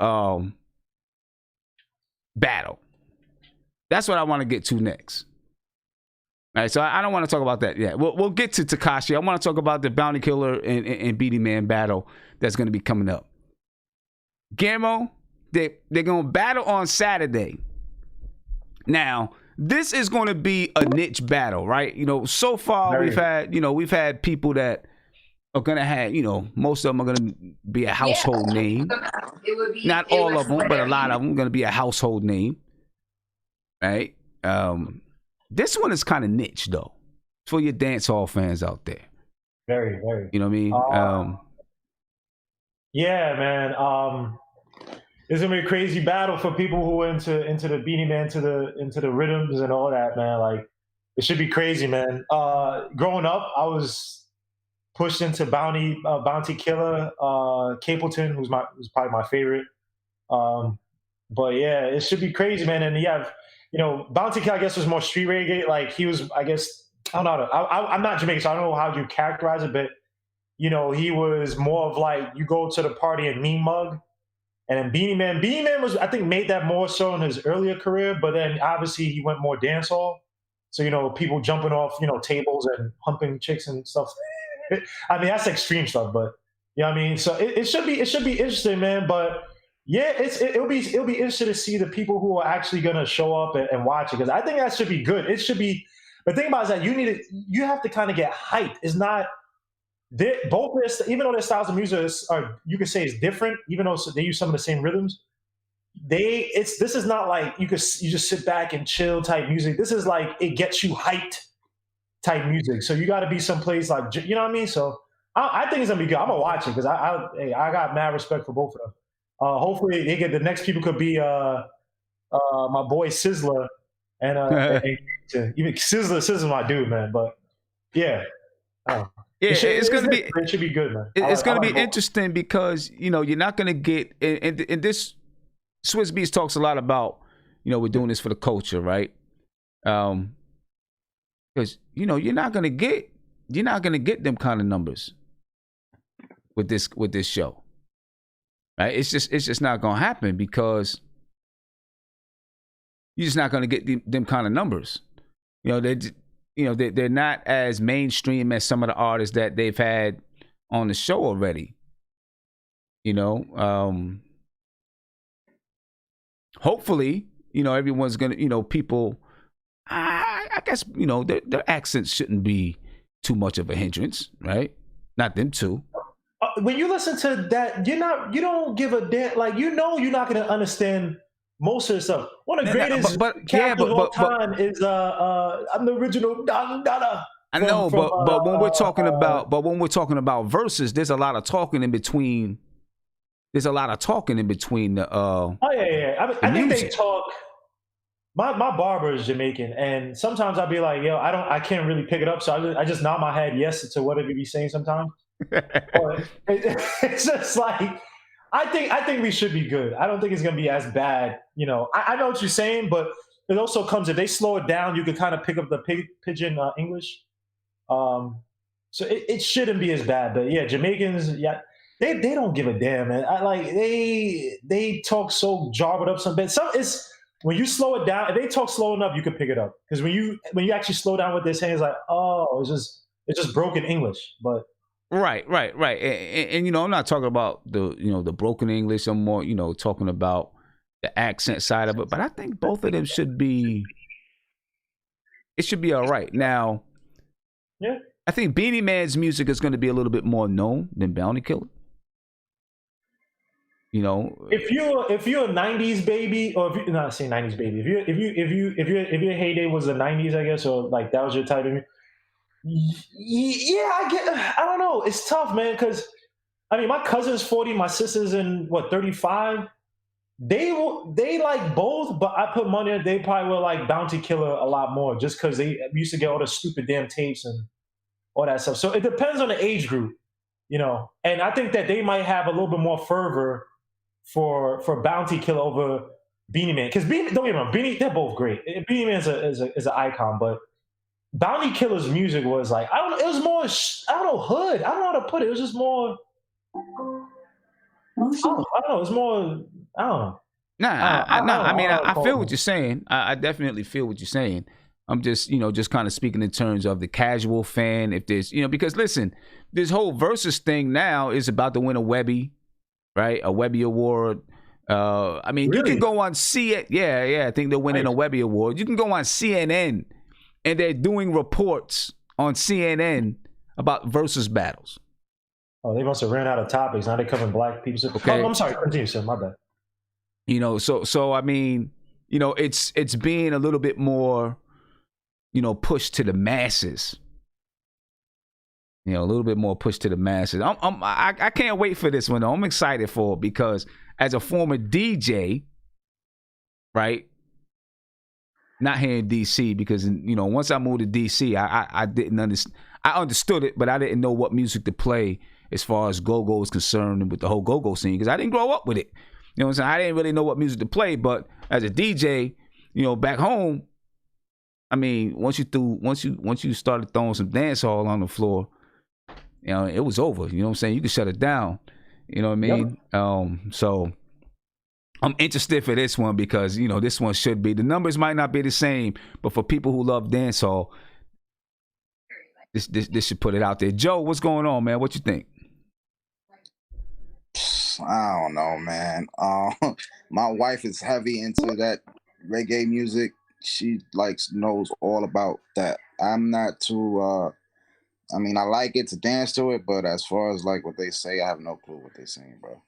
battle. That's what I want to get to next. All right, so I don't want to talk about that yet. We'll get to Tekashi. I want to talk about the Bounty Killer and Beanie Man battle that's going to be coming up. Guillermo, they're going to battle on Saturday. Now, this is going to be a niche battle, right? You know, so far we've had people that are going to have, you know, most of them are going to be a household name. Not all of them, but a lot of them are going to be a household name. Right? This one is kind of niche, though, for your dance hall fans out there. Very, very. You know what I mean? Yeah, man. It's gonna be a crazy battle for people who are into the Beanie Man, into the rhythms and all that, man. Like, it should be crazy, man. Growing up, I was pushed into Bounty Killer, Capleton, who's probably my favorite. But yeah, it should be crazy, man. And you have, you know, Bounty Killer, I guess, was more street reggae. Like, he was, I guess, I don't know. I'm not Jamaican, so I don't know how you characterize it, but, you know, he was more of like, you go to the party and mean mug. And then Beanie Man was, I think, made that more so in his earlier career, but then obviously he went more dancehall. So, you know, people jumping off, you know, tables and humping chicks and stuff. I mean, that's extreme stuff, but you know what I mean? So it should be interesting, man. But yeah, it'll be interesting to see the people who are actually gonna show up and watch it, because I think that should be good. It should be. The thing about it is that you have to kind of get hyped. It's not both this, even though their styles of music are, you could say, is different, even though they use some of the same rhythms. This is not like you just sit back and chill type music. This is like, it gets you hyped type music. So you got to be someplace like, you know what I mean? So I think it's gonna be good. I'm gonna watch it because I got mad respect for both of them. Hopefully the next people could be my boy Sizzler and even Sizzler's my dude, man. But yeah. It should be good, man. It's going to be interesting because, you know, you're not going to get, and this Swiss Beats talks a lot about, you know, we're doing this for the culture, right? Because, you know, you're not going to get them kind of numbers with this show, right? It's just not going to happen because you're just not going to get them kind of numbers. You know, they're not as mainstream as some of the artists that they've had on the show already. You know, hopefully, you know, everyone's gonna, you know, people. I guess, you know, their accents shouldn't be too much of a hindrance, right? Not them two. When you listen to that, you don't give a damn. Like, you know, you're not gonna understand most of the stuff. One of the greatest characters of all time is I'm the original Donna. I know, but when we're talking about verses, there's a lot of talking in between. There's a lot of talking in between the. I think they talk. My barber is Jamaican, and sometimes I'll be like, yo, I can't really pick it up, so I just nod my head yes to whatever you be saying sometimes. It's just like, I think we should be good. I don't think it's gonna be as bad. You know, I know what you're saying, but it also comes, if they slow it down, you can kind of pick up the pidgin English. So it shouldn't be as bad. But yeah, Jamaicans, yeah, they don't give a damn, man. They talk so jarbled up some bit. When you slow it down, if they talk slow enough, you can pick it up. Because when you actually slow down with this hand, it's like, oh, it's just broken English. But right. And you know, I'm not talking about the broken English. I'm more, you know, talking about the accent side of it. But I think both of them should be all right. Now, yeah, I think Beanie Man's music is going to be a little bit more known than Bounty Killer. You know, if you're a '90s baby, or if you not say '90s baby, if your heyday was the '90s, I guess, or like that was your type of music. Yeah, I don't know. It's tough, man, because I mean, my cousin's 40, my sister's in 35. They like both, but I put money on they probably will like Bounty Killer a lot more, just because they used to get all the stupid damn tapes and all that stuff. So it depends on the age group, you know. And I think that they might have a little bit more fervor for Bounty Killer over Beanie Man, because don't get me wrong, they're both great. Beanie Man is an icon, but Bounty Killer's music was like, it was more hood. I don't know how to put it. It was just more. I don't know. It's more. I don't know. I feel what you're saying. I definitely feel what you're saying. I'm just, just kind of speaking in terms of the casual fan. If there's, because listen, this whole Versus thing now is about to win a Webby, right? A Webby Award. Really? You can go on Yeah, I think they're winning a Webby Award. You can go on CNN, and they're doing reports on CNN about Versus battles. Oh, they must have ran out of topics. Now they're covering black people. Okay. Oh, I'm sorry. Continue, sir. My bad. It's being a little bit more, pushed to the masses. A little bit more pushed to the masses. I can't wait for this one though. I'm excited for it because as a former DJ, right? Not here in DC because once I moved to DC, I didn't understand. I understood it, but I didn't know what music to play as far as go-go is concerned and with the whole go-go scene because I didn't grow up with it. You know what I'm saying? I didn't really know what music to play, but as a DJ, back home, once you started throwing some dance hall on the floor, it was over. You know what I'm saying? You could shut it down. You know what I mean? Yep. So I'm interested for this one because, this one should be. The numbers might not be the same, but for people who love dancehall, this should put it out there. Joe, what's going on, man? What you think? I don't know, man. My wife is heavy into that reggae music. She knows all about that. I'm not too. I like it to dance to it, but as far as what they say, I have no clue what they're saying, bro.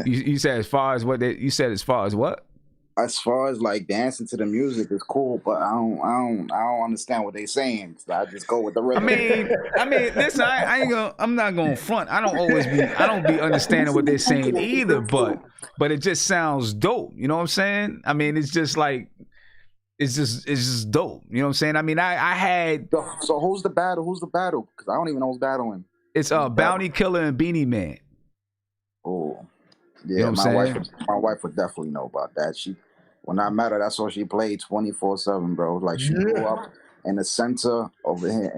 you said as far as what you said as far as what? As far as dancing to the music is cool, but I don't understand what they're saying. So I just go with the rhythm. Listen, I'm not gonna front. I don't be understanding what they're saying either, but it just sounds dope. You know what I'm saying? It's just it's just dope. You know what I'm saying? I had. So who's the battle? Because I don't even know who's battling. It's Bounty Killer and Beanie Man. Oh, yeah. You know my wife would definitely know about that. When I met her, that's all she played 24/7, bro. She grew up in the center over here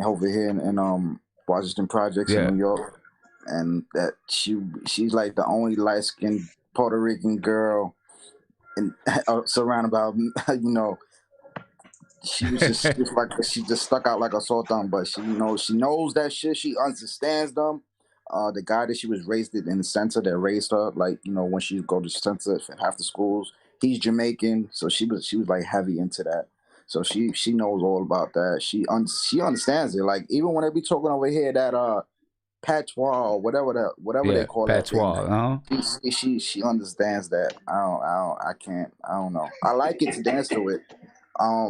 in Washington Projects in New York, and that she's like the only light skinned Puerto Rican girl, and surrounded by she just stuck out like a sore thumb. But she knows that shit. She understands them. The guy that she was raised in the center that raised her, when she go to center for half the schools. He's Jamaican, so she was heavy into that. So she knows all about that. She understands it. Even when they be talking over here that patois or whatever they call patois, that thing, she understands that. I don't know. I like it to dance to it. I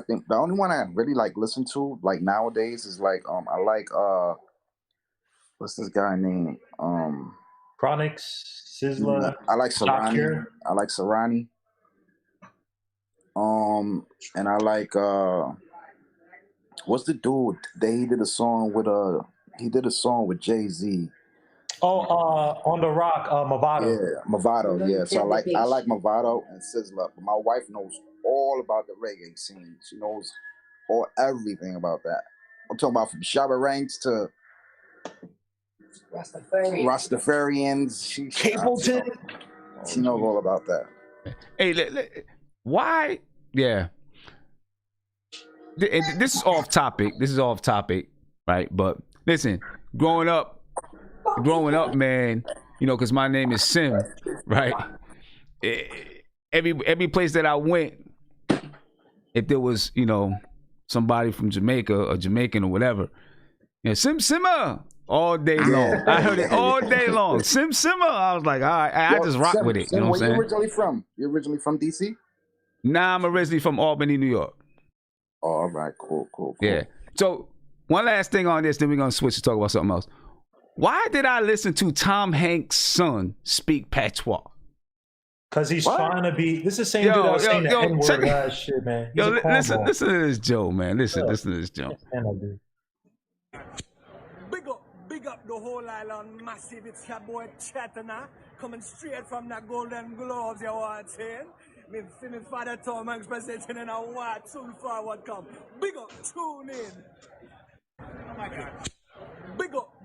think the only one I really listen to nowadays is I like what's this guy name? Chronix. Sizzler. I like Serrani. I like Serrani. And I like what's the dude that he did a song with Jay-Z. On the Rock, Movado. Yeah, Movado. Yeah, so I like Movado and Sizzler. But my wife knows all about the reggae scene. She knows everything about that. I'm talking about from Shabba Ranks to Rastafarians. Capleton. She knows all about that. Hey, why? Yeah. This is off topic. Right? But listen, growing up, man, because my name is Sim, right? Every place that I went, if there was, somebody from Jamaica or Jamaican or whatever, Simmer. All day long. I heard it all day long. Simmer. I was like, all right, I just rock with it. You know what I'm saying? Where you originally from? You originally from DC? Nah, I'm originally from Albany, New York. Oh, all right, cool. Yeah. So one last thing on this, then we're gonna switch to talk about something else. Why did I listen to Tom Hanks' son speak patois? Because he's trying to be. This is the same dude that was saying the N-word last shit, man. He's Listen to this Joe, man. Listen to this Joe. Big up the whole island, massive. It's your boy Chatana, coming straight from the Golden Globes, you want saying? Me father Tom Hanks presenting in a white, soon forward come. Big up, tune in. Oh my God.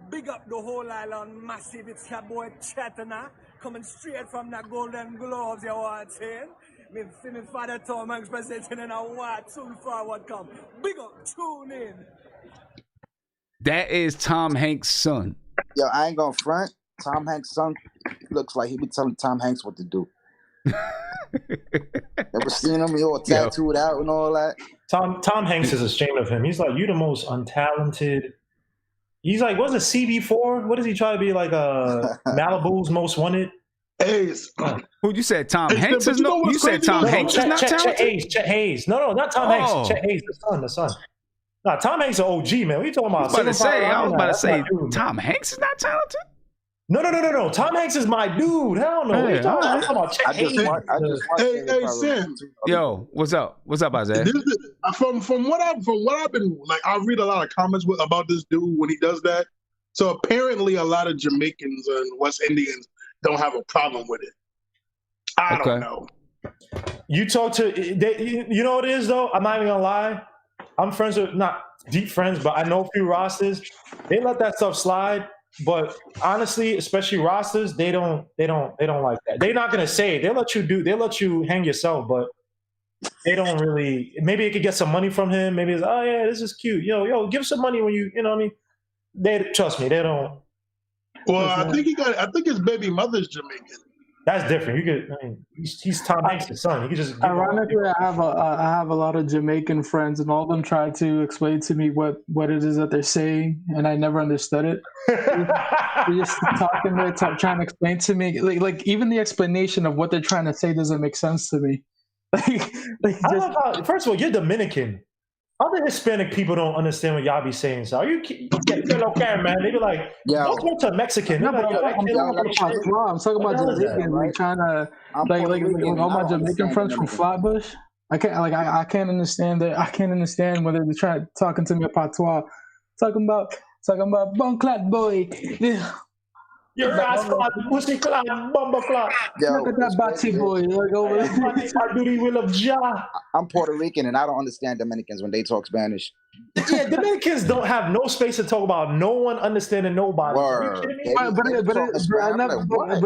Big up the whole island, massive. It's your boy Chatana, coming straight from the Golden Globes, you want saying? Me father Tom Hanks presenting in a white, soon forward come. Big up, tune in. That is Tom Hanks' son. Yo, I ain't gonna front. Tom Hanks' son looks like he be telling Tom Hanks what to do. Ever seen him? He all tattooed out and all that. Tom Hanks is ashamed of him. He's like, you the most untalented. He's like, what's a CB4? What does he try to be like? Malibu's most wanted. Ace. Who you said? Tom Hanks is no. You said Tom Hanks is not talented. Chet Hayes. No, not Tom Hanks. Chet Hayes, the son. Nah, Tom Hanks is an OG, man. What are you talking about? I was about to say, Tom Hanks is not talented? No. Tom Hanks is my dude. Hell no. What are you talking about? Chet Hayes. Hey, Sam. Yo, what's up? What's up, Isaiah? From what I've been like, I read a lot of comments about this dude when he does that. So apparently, a lot of Jamaicans and West Indians don't have a problem with it. I don't know. You talk to, you know what it is though. I'm not even gonna lie. I'm friends with, not deep friends, but I know a few Rastas. They let that stuff slide, but honestly, especially Rastas, they don't like that. They're not gonna say it. They'll let you hang yourself, but they don't really. Maybe it could get some money from him. Maybe it's, oh yeah, this is cute. Yo, give some money when you know what I mean. They trust me. They don't. Well, I think his baby mother's Jamaican. That's different. He's Tom Hanks' son. You could just. Ironically, I have a lot of Jamaican friends, and all of them try to explain to me what it is that they're saying, and I never understood it. They're just talking there, trying to explain to me, like even the explanation of what they're trying to say doesn't make sense to me. First of all, you're Dominican. Other Hispanic people don't understand what y'all be saying. So are you okay, man? They be like, don't talk to a Mexican. No, but I'm talking about Jamaicans. Right? Trying to like all my Jamaican friends from Flatbush. I can't understand that. I can't understand whether they try talking to me about patois. Talking about bon clat boy. Your ass clad, pussy clad, bumble clad. Look at that batty boy. I'm Puerto Rican and I don't understand Dominicans when they talk Spanish. Yeah, Dominicans don't have no space to talk about no one understanding nobody. But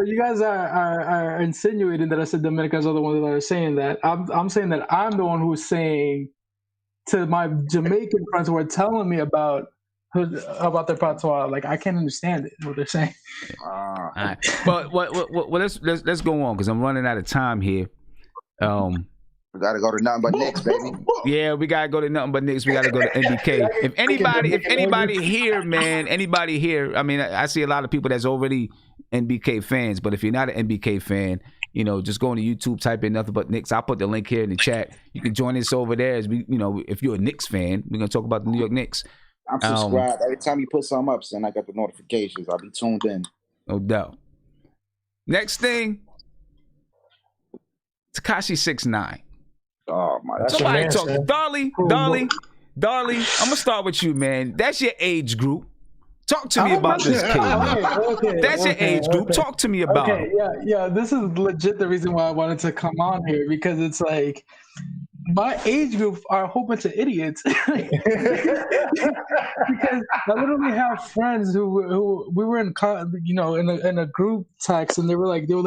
you guys are insinuating that I said Dominicans are the ones that are saying that. I'm saying that I'm the one who's saying to my Jamaican friends who are telling me about their patois, like I can't understand it what they're saying. All right. But let's go on because I'm running out of time here. We gotta go to nothing but Knicks, baby. Yeah, we gotta go to nothing but Knicks. We gotta go to NBK. If anybody here, man, I mean, I see a lot of people that's already NBK fans, but if you're not an NBK fan, just go on to YouTube, type in nothing but Knicks. I'll put the link here in the chat. You can join us over there. As we, if you're a Knicks fan, we're gonna talk about the New York Knicks. I'm subscribed. Every time you put something up, son, I got the notifications. I'll be tuned in. No doubt. Next thing, Tekashi 6ix9ine. Oh my God. Somebody talk. Darlie, I'm gonna start with you, man. That's your age group. Talk to me about this kid. That's your age group. Talk to me about it. Yeah. This is legit the reason why I wanted to come on here, because it's like my age group are a whole bunch of idiots. Because I literally have friends who we were in a group text, and they were like, yo,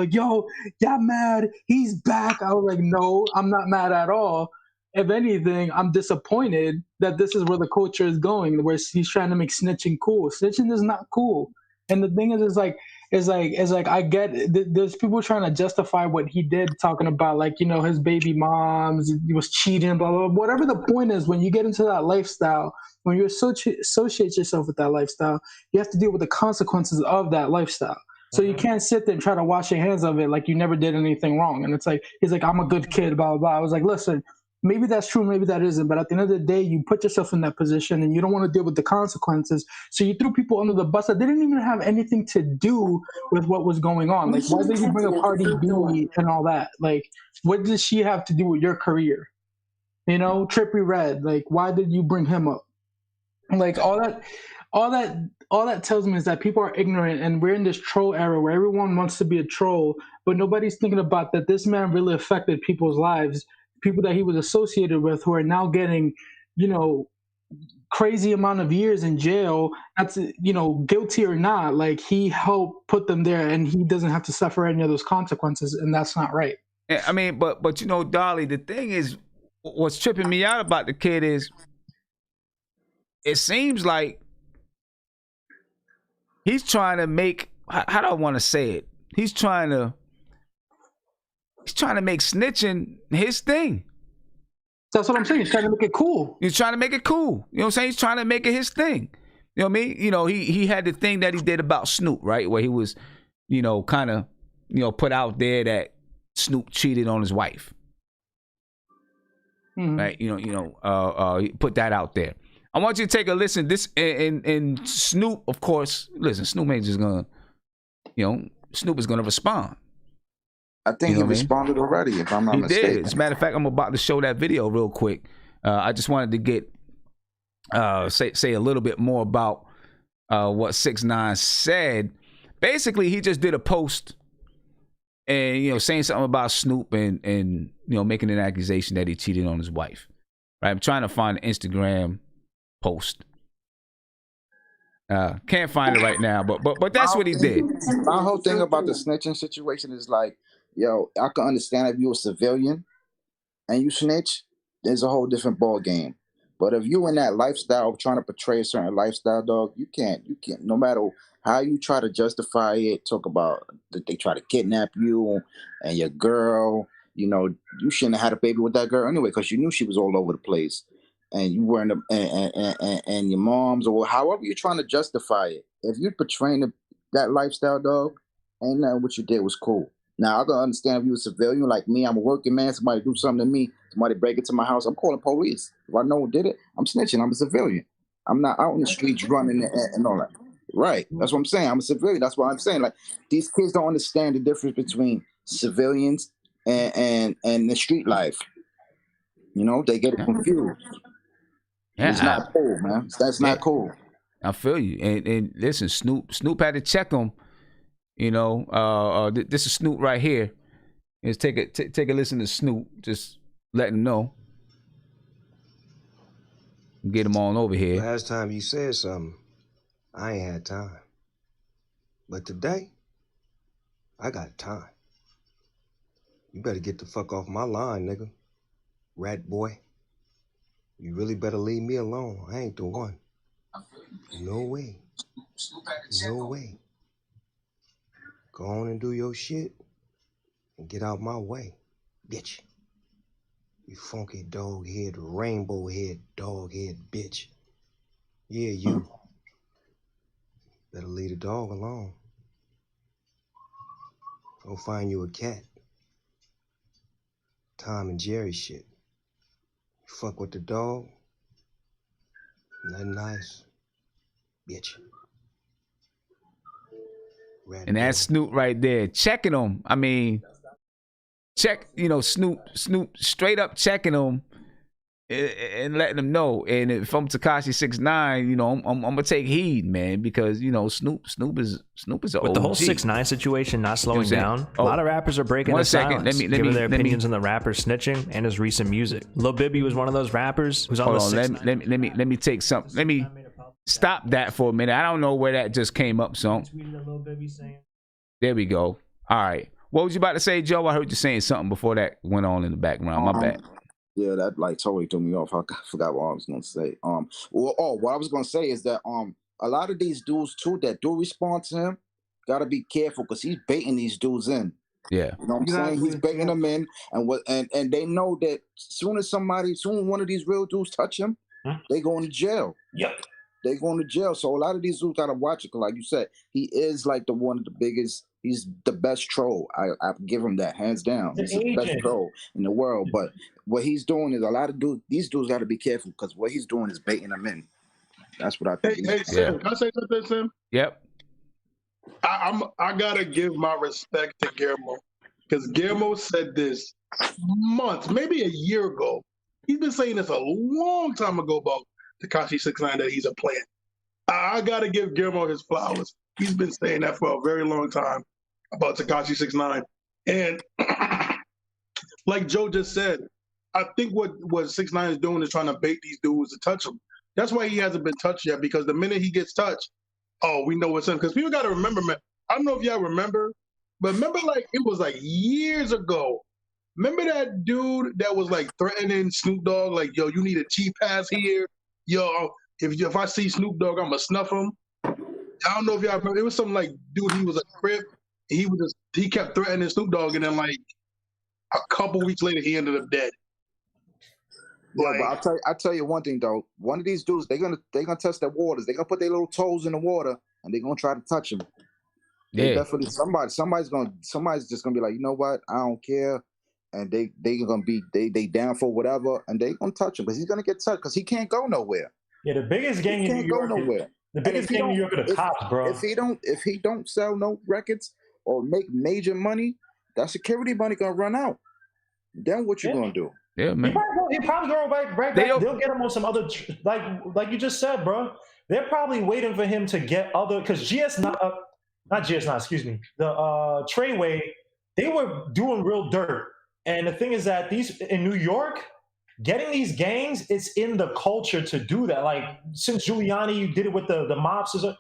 y'all mad? He's back. I was like, no, I'm not mad at all. If anything, I'm disappointed that this is where the culture is going, where he's trying to make snitching cool. Snitching is not cool. And the thing is like I get there's people trying to justify what he did, talking about his baby moms, he was cheating, blah blah blah. Whatever the point is, when you get into that lifestyle, when you associate yourself with that lifestyle, you have to deal with the consequences of that lifestyle. So you can't sit there and try to wash your hands of it like you never did anything wrong. And it's like he's like, I'm a good kid, blah blah blah. I was like, listen, maybe that's true, maybe that isn't. But at the end of the day, you put yourself in that position and you don't want to deal with the consequences. So you threw people under the bus that didn't even have anything to do with what was going on. Like, why did you bring up Cardi B and all that? Like, what did she have to do with your career? You know, Trippie Redd, like, why did you bring him up? Like, all that tells me is that people are ignorant, and we're in this troll era where everyone wants to be a troll, but nobody's thinking about that this man really affected people's lives, people that he was associated with, who are now getting, you know, crazy amount of years in jail. That's, you know, guilty or not, like, he helped put them there, and he doesn't have to suffer any of those consequences, and that's not right. Yeah, I mean, but you know, Dolly, the thing is, what's tripping me out about the kid is, it seems like he's trying to make, how do I want to say it? He's trying to make snitching his thing. That's what I'm saying. He's trying to make it cool. He's trying to make it cool. You know what I'm saying? He's trying to make it his thing. You know what I mean? You know, he had the thing that he did about Snoop, right? Where he was, you know, kind of, you know, put out there that Snoop cheated on his wife. Mm-hmm. Right? He put that out there. I want you to take a listen. This and Snoop, of course. Listen, Snoop ain't just gonna, you know, Snoop is gonna respond. I think he responded already, if I'm not mistaken. Did. As a matter of fact, I'm about to show that video real quick. I just wanted to get say a little bit more about what 6ix9ine said. Basically, he just did a post and, you know, saying something about Snoop and you know, making an accusation that he cheated on his wife. Right? I'm trying to find an Instagram post. Can't find it right now, but that's what he did. My whole thing about the snitching situation is like, yo, I can understand if you're a civilian and you snitch, there's a whole different ball game. But if you in that lifestyle of trying to portray a certain lifestyle, dog, you can't, no matter how you try to justify it, talk about that they try to kidnap you and your girl, you know, you shouldn't have had a baby with that girl anyway, because you knew she was all over the place. And you weren't, and your mom's, or however you're trying to justify it. If you're portraying that lifestyle, dog, ain't nothing what you did was cool. Now, I can understand if you're a civilian like me, I'm a working man, somebody do something to me, somebody break into my house, I'm calling police. If I know who did it, I'm snitching, I'm a civilian. I'm not out on the streets running and all that. Right, that's what I'm saying, I'm a civilian, that's what I'm saying. Like, these kids don't understand the difference between civilians and the street life. You know, they get it confused. Yeah, it's not cool, man. That's not cool. I feel you. And listen, Snoop had to check him. You know, this is Snoop right here. Let's take a listen to Snoop. Just let him know. Get him on over here. Last time you said something, I ain't had time. But today, I got time. You better get the fuck off my line, nigga. Rat boy. You really better leave me alone. I ain't the one. No way. No way. Go on and do your shit and get out my way, bitch. You funky dog head, rainbow head, dog head bitch. Yeah, you. Better leave the dog alone. Go find you a cat. Tom and Jerry shit. Fuck with the dog. Nothing nice. Bitch. And that's Snoop right there. Checking him. I mean, Snoop straight up checking him and letting him know. And if I'm Tekashi 6ix9ine, you know, I'm gonna take heed, man, because, you know, Snoop is an With OG. the whole 6ix9ine situation not slowing down, a lot of rappers are breaking the silence, giving their opinions on the rapper snitching and his recent music. Lil Bibby was one of those rappers who's on the 6ix9ine. Let me take something. Let me stop that for a minute. I don't know where that just came up. So there we go. All right. What was you about to say, Joe? I heard you saying something before that went on in the background. My bad. Yeah, that like totally threw me off. I forgot what I was gonna say. What I was gonna say is that a lot of these dudes too that do respond to him gotta be careful because he's baiting these dudes in. Yeah, you know what I'm saying? He's baiting them in, and they know that soon one of these real dudes touch him, they go into jail. Yep. they going to jail. So a lot of these dudes gotta watch it. Cause like you said, he is like one of the biggest. He's the best troll. I give him that hands down. He's the best troll in the world. But what he's doing is a lot of dudes. These dudes got to be careful because what he's doing is baiting them in. That's what I think. Hey, Sam, can I say something, Sam? Yep. I gotta give my respect to Guillermo because Guillermo said this months, maybe a year ago. He's been saying this a long time ago about Tekashi 6ix9ine that he's a plant. I gotta give Guillermo his flowers. He's been saying that for a very long time about Tekashi 6ix9ine. And like Joe just said, I think what 6ix9ine is doing is trying to bait these dudes to touch him. That's why he hasn't been touched yet, because the minute he gets touched, oh, we know what's in. Because people got to remember, man, I don't know if y'all remember, but remember like it was like years ago. Remember that dude that was like threatening Snoop Dogg, like, yo, you need a cheap pass here. Yo, if I see Snoop Dogg, I'm going to snuff him. I don't know if y'all remember. It was something like, dude, he was a crip. He kept threatening Snoop Dogg, and then like a couple weeks later, he ended up dead. Yeah, but I'll tell you one thing though. One of these dudes, they're gonna test their waters. They're gonna put their little toes in the water and they're gonna try to touch him. They definitely somebody's just gonna be like, you know what, I don't care, and they gonna be they down for whatever, and they gonna touch him, but he's gonna get touched because he can't go nowhere. Yeah, the biggest gang in New York. The biggest gang in New York are the cops, bro. If he don't sell no records or make major money, that security money gonna run out. Then what you gonna do? Yeah, man. He probably go right back. They'll get him on some other, like you just said, bro. They're probably waiting for him to get other, because not GS9, excuse me. The Treyway, they were doing real dirt. And the thing is that these in New York, getting these gangs, it's in the culture to do that. Like since Giuliani, you did it with the mobsters.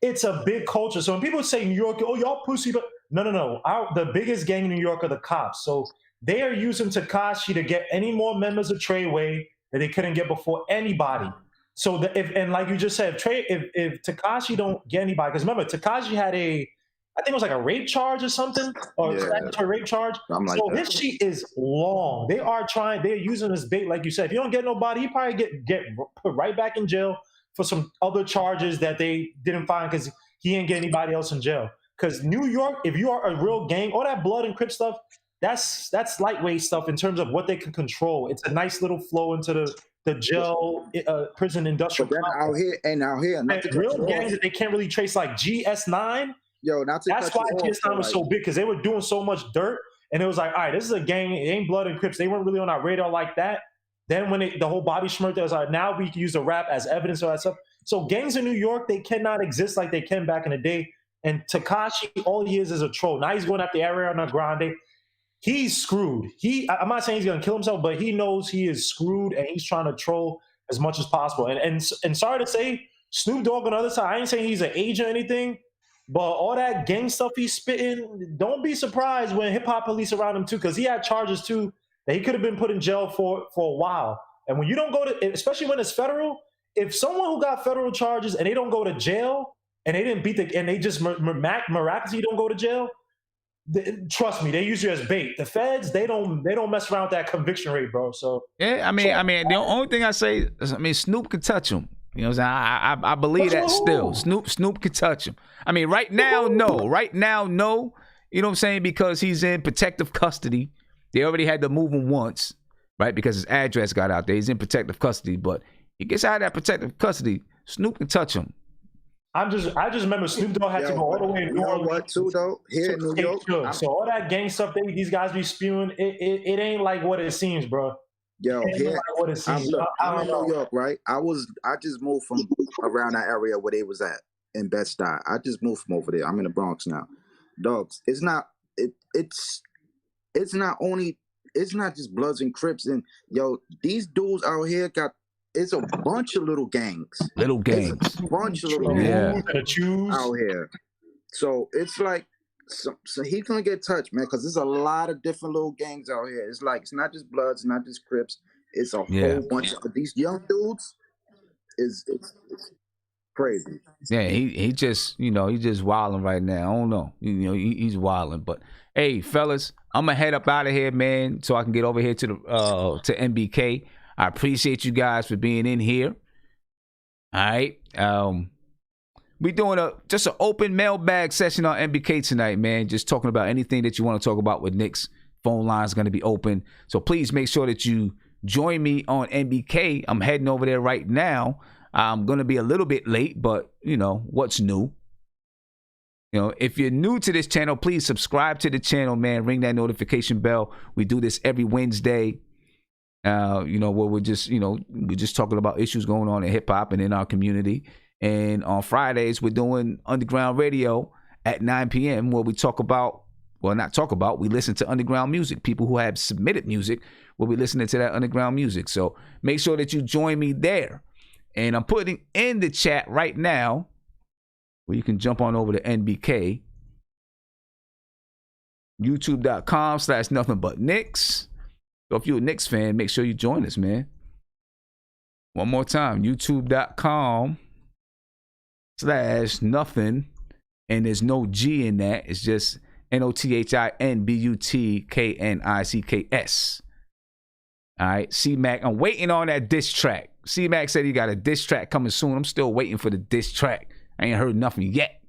It's a big culture. So when people say New York, oh y'all pussy, but no. The biggest gang in New York are the cops. So they are using Tekashi to get any more members of Treyway that they couldn't get before anybody. So and like you just said, if Tekashi don't get anybody, because remember Tekashi had I think it was like a rape charge or something, or a statutory rape charge. So his sheet is long. They're using this bait, like you said. If you don't get nobody, he probably get put right back in jail for some other charges that they didn't find because he didn't get anybody else in jail. Because New York, if you are a real gang, all that blood and Crip stuff, that's lightweight stuff in terms of what they can control. It's a nice little flow into the jail prison industrial. But then out here, real gangs that they can't really trace, like GS9. Yo, that's why GS9 was so big, because they were doing so much dirt, and it was like, all right, this is a gang. It ain't blood and Crips. They weren't really on our radar like that. Then when the whole Bobby Schmurda was like, now we can use the rap as evidence of that stuff. So gangs in New York, they cannot exist like they can back in the day. And Tekashi, all he is a troll. Now he's going after Ariana Grande. He's screwed. I'm not saying he's going to kill himself, but he knows he is screwed, and he's trying to troll as much as possible. And sorry to say, Snoop Dogg on the other side, I ain't saying he's an agent or anything, but all that gang stuff he's spitting, don't be surprised when hip-hop police around him too, because he had charges too that he could have been put in jail for a while. And when you don't go to, especially when it's federal, if someone who got federal charges and they don't go to jail and they didn't and they just miraculously don't go to jail, trust me, they use you as bait. The feds, they don't mess around with that conviction rate, bro. So yeah, I mean, the only thing I say is, Snoop could touch him. You know what I'm saying? I believe that still. Snoop could touch him. I mean, right now, no. Right now, no. You know what I'm saying? Because he's in protective custody. They already had to move him once, right? Because his address got out there. He's in protective custody, but he gets out of that protective custody, Snoop can touch him. I just remember Snoop Dogg had to go all the way in New Orleans. What too though? Here in New York. So all that gang stuff these guys be spewing, it ain't like what it seems, bro. Yo, here I'm in New York, right? I just moved from around that area where they was at in Bed-Stuy. I just moved from over there. I'm in the Bronx now. Dogs, it's not just Bloods and Crips, and yo, these dudes out here it's a bunch of little gangs. It's a bunch of little gangs out here. So it's like, so he's gonna get touched, man, because there's a lot of different little gangs out here. It's like, it's not just Bloods, not just Crips. It's a whole bunch of these young dudes. It's crazy. Yeah, he just, he's just wilding right now. I don't know. He's wilding. But hey, fellas, I'm gonna head up out of here, man, so I can get over here to MBK. I appreciate you guys for being in here. All right. We doing just an open mailbag session on NBK tonight, man. Just talking about anything that you want to talk about with Nick's. Phone line is going to be open. So please make sure that you join me on NBK. I'm heading over there right now. I'm going to be a little bit late, but you know, what's new? You know, if you're new to this channel, please subscribe to the channel, man. Ring that notification bell. We do this every Wednesday. You know, where we're just talking about issues going on in hip hop and in our community. And on Fridays, we're doing underground radio at 9 p.m. where we we listen to underground music. People who have submitted music, we'll be listening to that underground music. So make sure that you join me there. And I'm putting in the chat right now where you can jump on over to NBK. YouTube.com/nothing-but-Knicks. So if you're a Knicks fan, make sure you join us, man. One more time, youtube.com/nothing, and there's no G in that. It's just NOTHINBUTKNICKS. All right, C-Mac, I'm waiting on that diss track. C-Mac said he got a diss track coming soon. I'm still waiting for the diss track. I ain't heard nothing yet.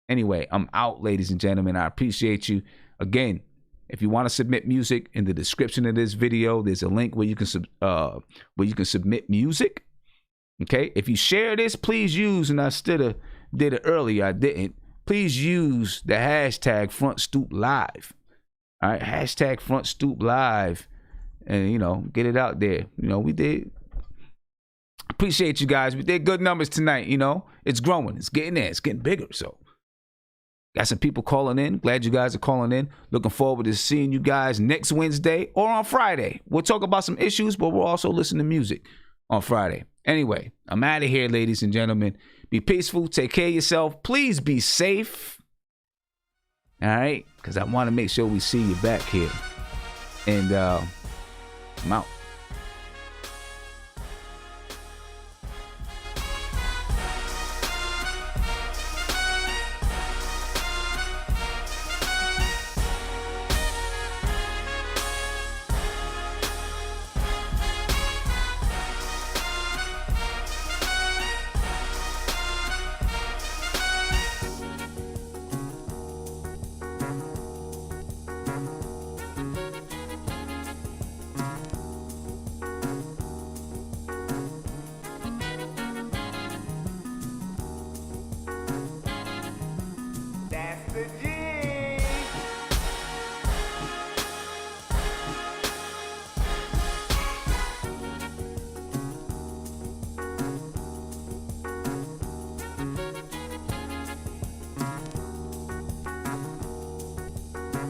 Anyway, I'm out, ladies and gentlemen. I appreciate you. Again, if you want to submit music, in the description of this video, there's a link where you can submit music. Okay, if you share this, please use, and I did it earlier, I didn't. Please use the hashtag frontstooplive. All right, hashtag frontstooplive, and you know, get it out there. You know, we did. Appreciate you guys. We did good numbers tonight. You know, it's growing. It's getting there. It's getting bigger. So. Got some people calling in. Glad you guys are calling in. Looking forward to seeing you guys next Wednesday or on Friday. We'll talk about some issues, but we'll also listen to music on Friday. Anyway, I'm out of here, ladies and gentlemen. Be peaceful. Take care of yourself. Please be safe. All right? Because I want to make sure we see you back here. And I'm out. That's the G.